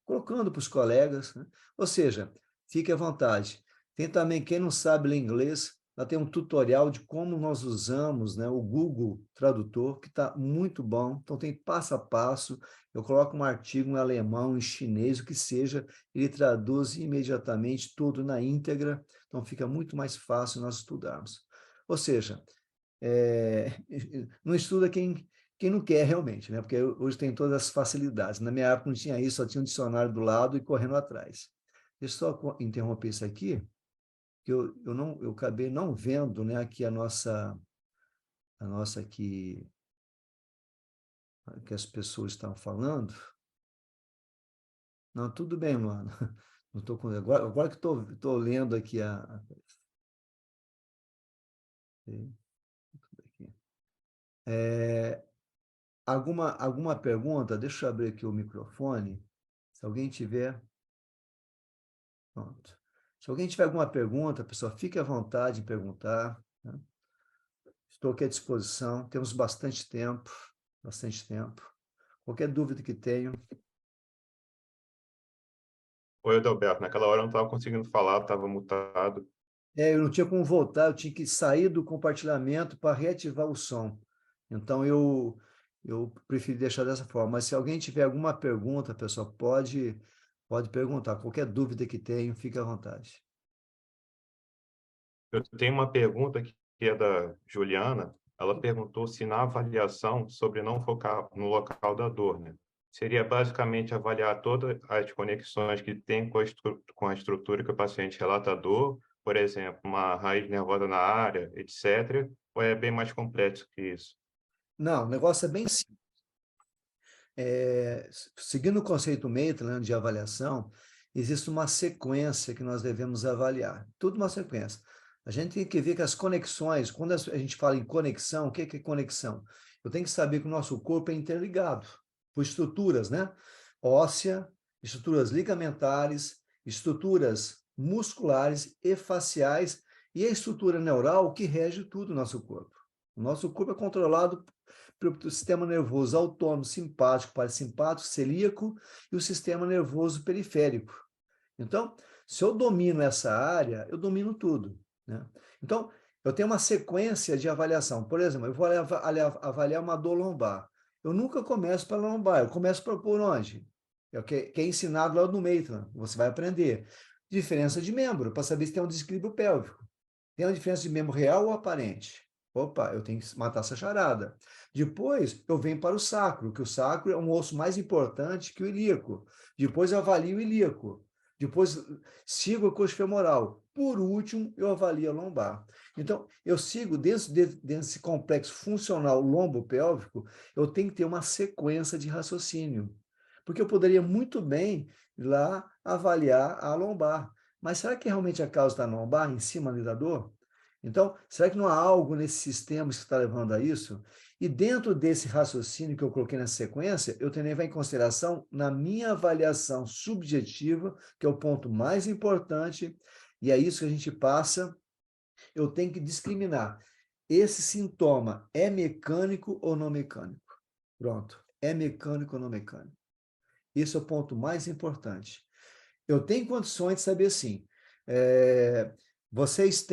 colocando para os colegas, né? Ou seja, fique à vontade. Tem também, quem não sabe ler inglês, lá tem um tutorial de como nós usamos, né, o Google Tradutor, que está muito bom. Então, tem passo a passo. Eu coloco um artigo em alemão, em chinês, o que seja, ele traduz imediatamente tudo na íntegra. Então, fica muito mais fácil nós estudarmos. Ou seja, não estuda quem não quer realmente, né? Porque hoje tem todas as facilidades. Na minha época não tinha isso, só tinha um dicionário do lado e correndo atrás. Deixa eu só interromper isso aqui, que eu acabei não vendo, né, aqui a nossa aqui, que as pessoas estão falando. Não, tudo bem, mano. Não tô com, agora que estou lendo aqui É, alguma pergunta? Deixa eu abrir aqui o microfone. Se alguém tiver. Pronto. Se alguém tiver alguma pergunta, pessoal, fique à vontade em perguntar. Né? Estou aqui à disposição. Temos bastante tempo. Bastante tempo. Qualquer dúvida que tenham. Oi, Adalberto. Naquela hora eu não estava conseguindo falar, estava mutado. Eu não tinha como voltar, eu tinha que sair do compartilhamento para reativar o som. Então, eu preferi deixar dessa forma. Mas se alguém tiver alguma pergunta, pessoal, pode perguntar. Qualquer dúvida que tenham, fique à vontade. Eu tenho uma pergunta que é da Juliana. Ela perguntou se na avaliação sobre não focar no local da dor, né? Seria basicamente avaliar todas as conexões que tem com a estrutura que o paciente relata a dor, por exemplo, uma raiz nervosa na área, etc., ou é bem mais complexo que isso? Não, o negócio é bem simples. Seguindo o conceito Maitland de avaliação, existe uma sequência que nós devemos avaliar. Tudo uma sequência. A gente tem que ver que as conexões, quando a gente fala em conexão, o que é conexão? Eu tenho que saber que o nosso corpo é interligado por estruturas, né? Óssea, estruturas ligamentares, estruturas musculares e faciais e a estrutura neural que rege tudo no nosso corpo. O nosso corpo é controlado pelo sistema nervoso autônomo, simpático, parasimpático, celíaco e o sistema nervoso periférico. Então, se eu domino essa área, eu domino tudo, né? Então, eu tenho uma sequência de avaliação. Por exemplo, eu vou avaliar uma dor lombar. Eu nunca começo pela lombar, eu começo por onde? É o que é ensinado lá no Maitland, você vai aprender. Diferença de membro, para saber se tem um desequilíbrio pélvico. Tem uma diferença de membro real ou aparente? Opa, eu tenho que matar essa charada. Depois, eu venho para o sacro, que o sacro é um osso mais importante que o ilíaco. Depois, eu avalio o ilíaco. Depois, sigo o coxo femoral. Por último, eu avalio a lombar. Então, eu sigo dentro desse complexo funcional lombo-pélvico, eu tenho que ter uma sequência de raciocínio. Porque eu poderia muito bem ir lá avaliar a lombar. Mas será que realmente a causa está na lombar, em cima da dor? Então, será que não há algo nesse sistema que está levando a isso? E dentro desse raciocínio que eu coloquei na sequência, eu tenho que levar em consideração na minha avaliação subjetiva, que é o ponto mais importante, e é isso que a gente passa, eu tenho que discriminar. Esse sintoma é mecânico ou não mecânico? Pronto. É mecânico ou não mecânico? Esse é o ponto mais importante. Eu tenho condições de saber sim. É, vocês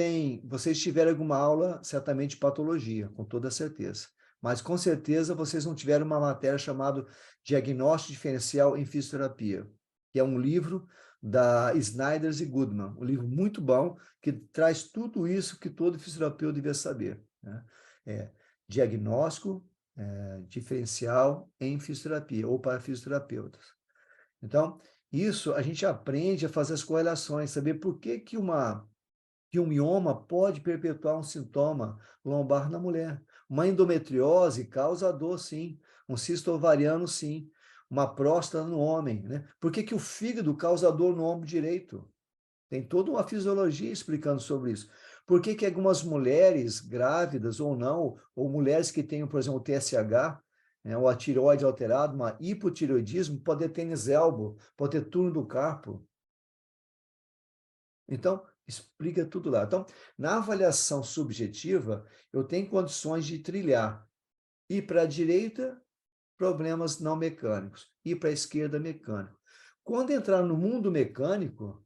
tiveram alguma aula, certamente, de patologia, com toda certeza. Mas, com certeza, vocês não tiveram uma matéria chamada Diagnóstico Diferencial em Fisioterapia, que é um livro da Snyders e Goodman, um livro muito bom, que traz tudo isso que todo fisioterapeuta devia saber, né? É, diagnóstico, diferencial em fisioterapia, ou para fisioterapeutas. Então, isso a gente aprende a fazer as correlações, saber por que que um mioma pode perpetuar um sintoma lombar na mulher. Uma endometriose causa dor, sim. Um cisto ovariano, sim. Uma próstata no homem, né? Por que o fígado causa dor no ombro direito? Tem toda uma fisiologia explicando sobre isso. Por que algumas mulheres grávidas ou não, ou mulheres que têm, por exemplo, o TSH, né, ou a tireoide alterada, uma hipotireoidismo, pode ter tênis elbow, pode ter túnel do carpo. Então, explica tudo lá. Então, na avaliação subjetiva, eu tenho condições de trilhar. Ir para a direita, problemas não mecânicos. Ir para a esquerda, mecânico. Quando entrar no mundo mecânico,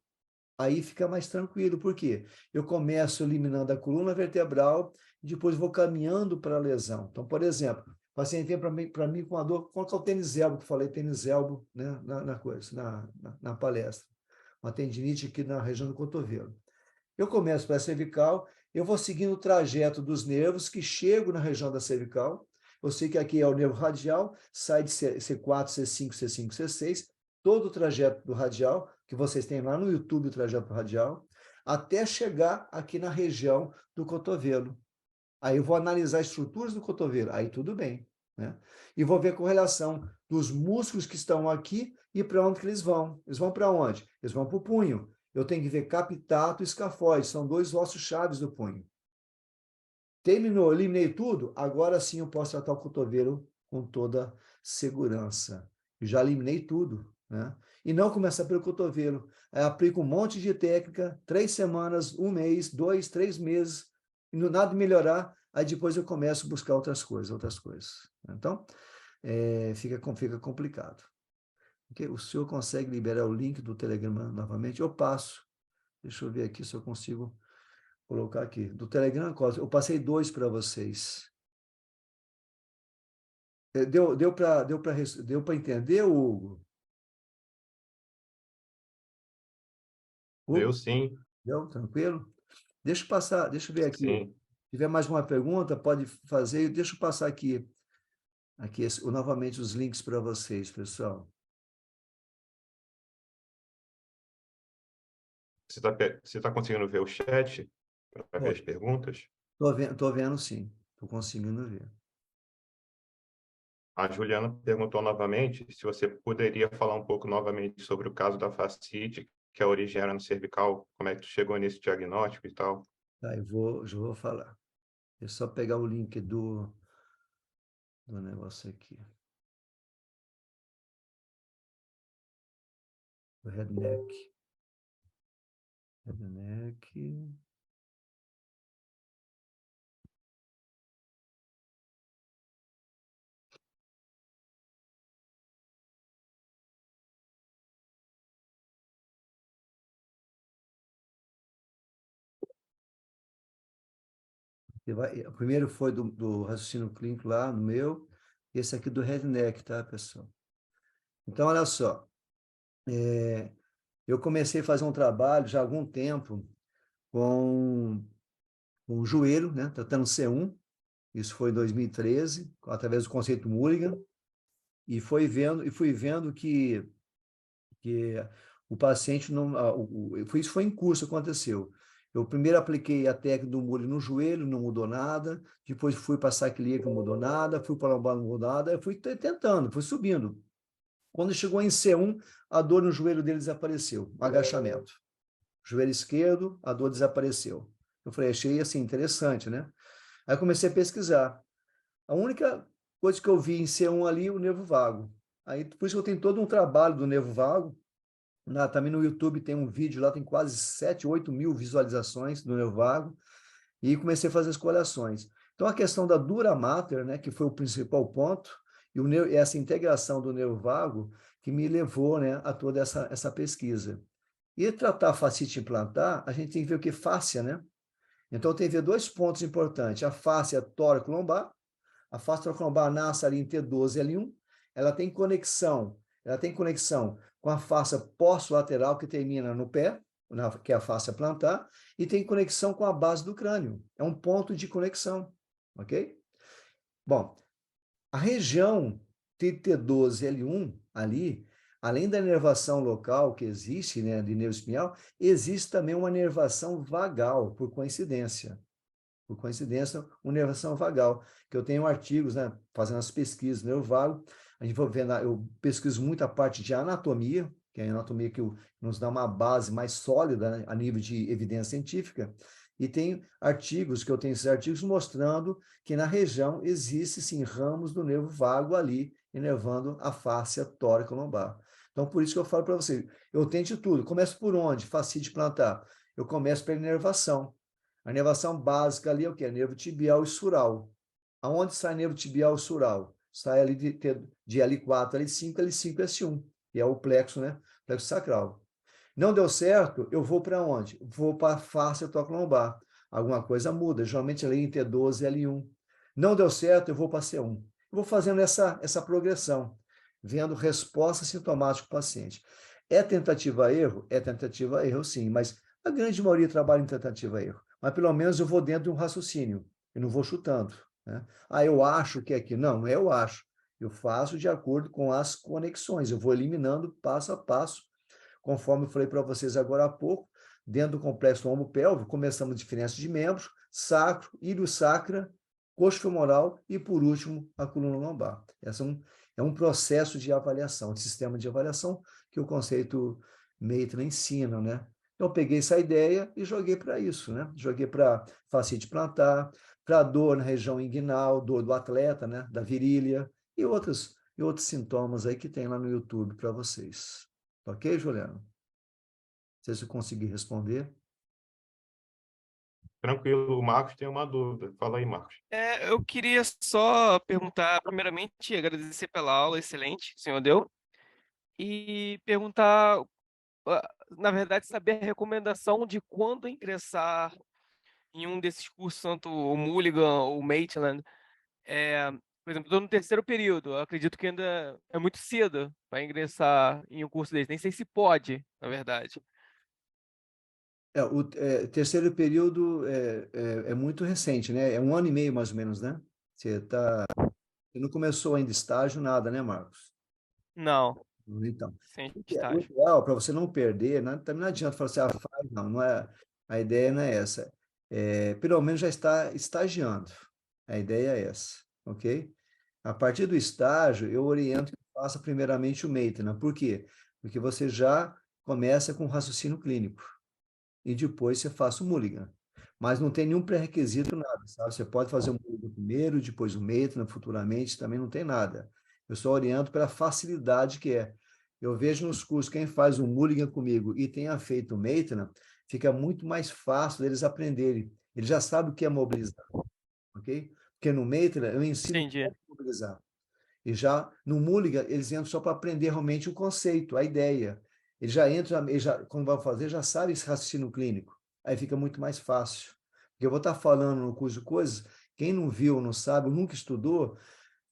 aí fica mais tranquilo. Por quê? Eu começo eliminando a coluna vertebral e depois vou caminhando para a lesão. Então, por exemplo, o paciente vem para mim com a dor, qual que é o tênis elbow, que eu falei, tênis elbow, né, na palestra. Uma tendinite aqui na região do cotovelo. Eu começo pela cervical, eu vou seguindo o trajeto dos nervos que chego na região da cervical. Eu sei que aqui é o nervo radial, sai de C4, C5, C5, C6, todo o trajeto do radial, que vocês têm lá no YouTube, o trajeto radial, até chegar aqui na região do cotovelo. Aí eu vou analisar as estruturas do cotovelo, aí tudo bem, né? E vou ver a correlação dos músculos que estão aqui e para onde que eles vão. Eles vão para onde? Eles vão para o punho. Eu tenho que ver capitato e escafoide, são dois ossos chaves do punho. Terminou, eliminei tudo, agora sim eu posso tratar o cotovelo com toda segurança. Eu já eliminei tudo, né? E não começar pelo cotovelo. Aí aplico um monte de técnica, 3 semanas, 1 mês, 2, 3 meses, e não nada melhorar, aí depois eu começo a buscar outras coisas. Então, fica complicado. Okay? O senhor consegue liberar o link do Telegram novamente? Eu passo. Deixa eu ver aqui se eu consigo colocar aqui. Do Telegram, eu passei 2 para vocês. Deu para entender, Hugo? Eu Hugo, sim, deu? Tranquilo? Deixa eu ver aqui. sim. Se tiver mais uma pergunta, pode fazer. Deixa eu passar aqui novamente os links para vocês, pessoal. você tá conseguindo ver o chat para ver as perguntas? Tô vendo sim, estou conseguindo ver. A Juliana perguntou novamente se você poderia falar um pouco novamente sobre o caso da fascite, que a origem era no cervical, como é que tu chegou nesse diagnóstico e tal. Tá, já vou falar. É só pegar o link do negócio aqui. O head neck. Head neck. O primeiro foi do raciocínio clínico lá, no meu. Esse aqui do head neck, tá, pessoal? Então, olha só. Eu comecei a fazer um trabalho já há algum tempo com o joelho, né? Tratando C1. Isso foi em 2013, através do conceito Mulligan. E fui vendo que o paciente não. Isso foi em curso, aconteceu. Eu primeiro apliquei a técnica do Mulligan no joelho, não mudou nada. Depois fui para a sacilíaca, não mudou nada. Fui para a lombar, não mudou nada. Eu fui tentando, fui subindo. Quando chegou em C1, a dor no joelho dele desapareceu, agachamento. Joelho esquerdo, a dor desapareceu. Eu falei, achei assim interessante, né? Aí comecei a pesquisar. A única coisa que eu vi em C1 ali, o nervo vago. Aí, por isso que eu tenho todo um trabalho do nervo vago. Também no YouTube tem um vídeo lá, tem quase 7, 8 mil visualizações do nervo vago. E comecei a fazer as correlações. Então, a questão da dura mater, né, que foi o principal ponto, e essa integração do nervo vago, que me levou, né, a toda essa pesquisa. E tratar a fascite implantar, a gente tem que ver o que é fáscia, né? Então, tem que ver dois pontos importantes. A fáscia tóraco-lombar. A fáscia tóraco-lombar nasce ali em T12L1. Ela tem conexão com a fáscia pós-lateral que termina no pé, que é a fáscia plantar, e tem conexão com a base do crânio. É um ponto de conexão, ok? Bom, a região TT12L1 ali, além da inervação local que existe, né, de nervo espinhal, existe também uma inervação vagal, por coincidência. Por coincidência, uma inervação vagal, que eu tenho artigos, né, fazendo as pesquisas no nervo vago, a gente vai vendo, eu pesquiso muito a parte de anatomia, que é a anatomia que nos dá uma base mais sólida, né, a nível de evidência científica, e tem artigos, que eu tenho esses artigos mostrando que na região existe, sim, ramos do nervo vago ali, inervando a fáscia tóraco-lombar. Então, por isso que eu falo para você, eu tento tudo. Começo por onde? Fascite plantar. Eu começo pela inervação. A inervação básica ali é o que? É nervo tibial e sural. Aonde sai nervo tibial e sural? Sai ali de L4, L5, L5, S1. E é o plexo, né? Plexo sacral. Não deu certo, eu vou para onde? Vou para a face tóraco-lombar. Alguma coisa muda, geralmente ali em T12 L1. Não deu certo, eu vou para C1. Eu vou fazendo essa progressão, vendo resposta sintomática do paciente. É tentativa-erro? É tentativa-erro, sim, mas a grande maioria trabalha em tentativa-erro. Mas pelo menos eu vou dentro de um raciocínio, eu não vou chutando. Né? Eu acho que é aqui. Não, não é eu acho. Eu faço de acordo com as conexões, eu vou eliminando passo a passo conforme eu falei para vocês agora há pouco, dentro do complexo ombro-pélvico, começamos a diferença de membros, sacro, ilho-sacra, coxo femoral e, por último, a coluna lombar. Esse é um processo de avaliação, de sistema de avaliação que o conceito Maitland ensina, né? Então, eu peguei essa ideia e joguei para isso, né? Joguei para fascite plantar, para dor na região inguinal, dor do atleta, né? Da virilha e outros sintomas aí que tem lá no YouTube para vocês. Ok, Juliano? Não sei se eu consegui responder. Tranquilo, o Marcos tem uma dúvida. Fala aí, Marcos. Eu queria só perguntar, primeiramente, agradecer pela aula excelente que o senhor deu, e perguntar, na verdade, saber a recomendação de quando ingressar em um desses cursos, tanto o Mulligan ou o Maitland. Por exemplo, estou no terceiro período, eu acredito que ainda é muito cedo para ingressar em um curso desse, nem sei se pode, na verdade. O terceiro período é muito recente, né? É um ano e meio, mais ou menos, né? Você não começou ainda estágio, nada, né, Marcos? Não. Então, sem o estágio. ideal, para você não perder, também não adianta falar assim, faz, não é, a ideia não é essa. Pelo menos já está estagiando. A ideia é essa, ok? A partir do estágio, eu oriento que faça primeiramente o maintenance. Por quê? Porque você já começa com raciocínio clínico e depois você faça o Mulligan. Mas não tem nenhum pré-requisito, nada, sabe? Você pode fazer o Mulligan primeiro, depois o maintenance, futuramente, também não tem nada. Eu só oriento pela facilidade que é. Eu vejo nos cursos, quem faz o Mulligan comigo e tenha feito o maintenance, fica muito mais fácil deles aprenderem. Eles já sabem o que é mobilizar, ok? Porque no maintenance eu ensino Entendi. como mobilizar. E já no Mulligan, eles entram só para aprender realmente o conceito, a ideia. Eles já entram, quando vão fazer, já sabem esse raciocínio clínico. Aí fica muito mais fácil. Porque eu vou estar falando no curso de coisas, quem não viu, não sabe, nunca estudou,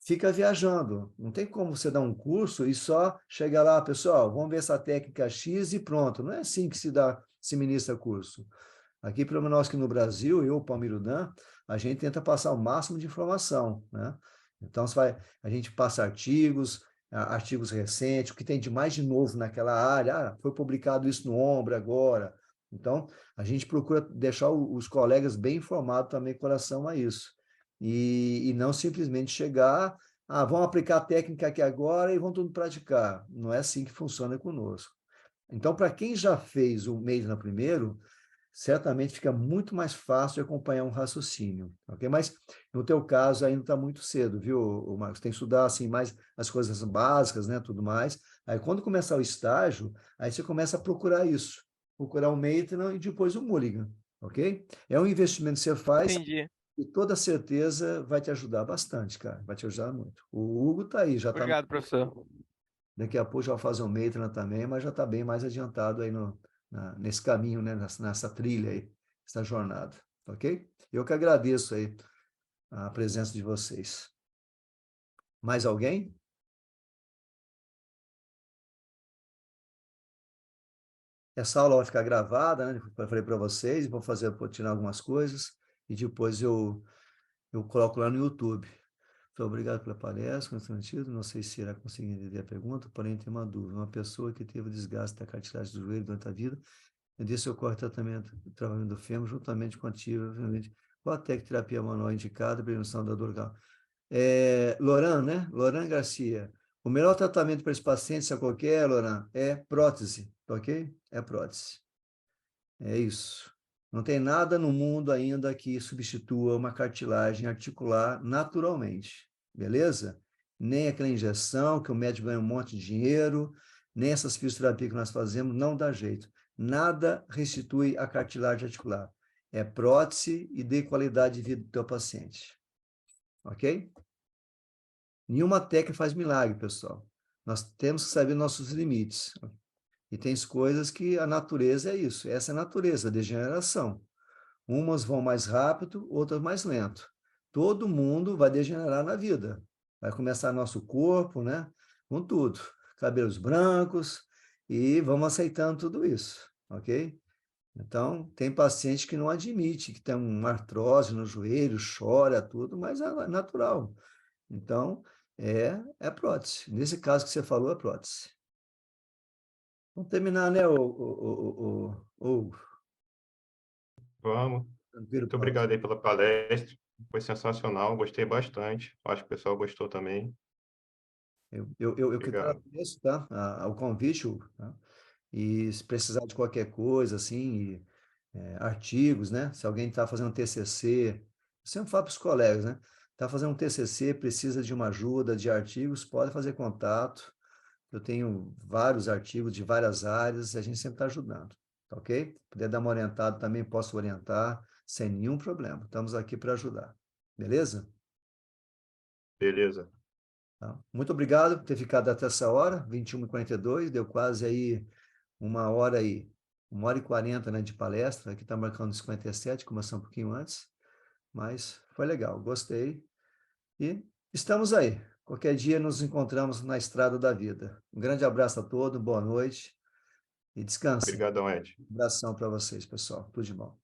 fica viajando. Não tem como você dar um curso e só chegar lá, pessoal, vamos ver essa técnica X e pronto. Não é assim que se ministra curso. Aqui, pelo menos que no Brasil, eu, Palmiro Dan, a gente tenta passar o máximo de informação, né? Então, a gente passa artigos, artigos recentes, o que tem de mais de novo naquela área. Foi publicado isso no Ombro agora. Então, a gente procura deixar os colegas bem informados também com relação a isso. E não simplesmente chegar, vamos aplicar a técnica aqui agora e vamos tudo praticar. Não é assim que funciona conosco. Então, para quem já fez o mês na primeiro, certamente fica muito mais fácil de acompanhar um raciocínio, ok? Mas no teu caso ainda está muito cedo, viu, Marcos? Tem que estudar assim mais as coisas básicas, né, tudo mais. Aí quando começar o estágio, aí você começa a procurar isso, procurar o Maitland e depois o Mulligan, ok? É um investimento que você faz Entendi. e toda certeza vai te ajudar bastante, cara, vai te ajudar muito. O Hugo está aí, já está Obrigado, professor. daqui a pouco já vai fazer um Maitland também, mas já está bem mais adiantado aí nesse caminho, né? Nessa trilha aí, essa jornada, ok? Eu que agradeço aí a presença de vocês. Mais alguém? Essa aula vai ficar gravada, né? Eu falei para vocês, vou tirar algumas coisas e depois eu coloco lá no YouTube. Muito obrigado pela palestra, Constantino. Não sei se irá conseguir entender a pergunta, porém tem uma dúvida. Uma pessoa que teve o desgaste da cartilagem do joelho durante a vida, e desse ocorre tratamento do fêmur juntamente com obviamente. Qual a terapia manual indicada para prevenção da dor? Loran, né? Loran Garcia. O melhor tratamento para esse paciente, se é qualquer, Loran, é prótese, tá ok? É prótese. É isso. Não tem nada no mundo ainda que substitua uma cartilagem articular naturalmente, beleza? Nem aquela injeção que o médico ganha um monte de dinheiro, nem essas fisioterapias que nós fazemos, não dá jeito. Nada restitui a cartilagem articular. É prótese e dê qualidade de vida do teu paciente. Ok? Nenhuma técnica faz milagre, pessoal. Nós temos que saber nossos limites. E tem coisas que a natureza é isso. Essa é a natureza, a degeneração. Umas vão mais rápido, outras mais lento. Todo mundo vai degenerar na vida. Vai começar nosso corpo, né? Com tudo. Cabelos brancos, e vamos aceitando tudo isso, ok? Então, tem paciente que não admite que tem uma artrose no joelho, chora, tudo, mas é natural. Então, é prótese. Nesse caso que você falou, é prótese. Vamos terminar, né, Vamos. tranquilo, Muito Paulo? obrigado aí pela palestra. Foi sensacional, gostei bastante. Acho que o pessoal gostou também. Eu que Obrigado. agradeço, tá? O convite, Hugo, tá? E se precisar de qualquer coisa, assim, artigos, né? Se alguém está fazendo TCC, eu sempre falo para os colegas, né? Está fazendo um TCC, precisa de uma ajuda, de artigos, pode fazer contato. Eu tenho vários artigos de várias áreas, a gente sempre está ajudando, tá ok? Puder dar uma orientada também, posso orientar, sem nenhum problema. Estamos aqui para ajudar, beleza? Beleza. Tá? Muito obrigado por ter ficado até essa hora, 21h42, deu quase aí 1h40, né, de palestra. Aqui está marcando 57, começou um pouquinho antes, mas foi legal, gostei. E estamos aí. Qualquer dia nos encontramos na estrada da vida. Um grande abraço a todos, boa noite e descansem. Obrigadão, Ed. Um abração para vocês, pessoal. Tudo de bom.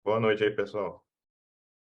Boa noite aí, pessoal.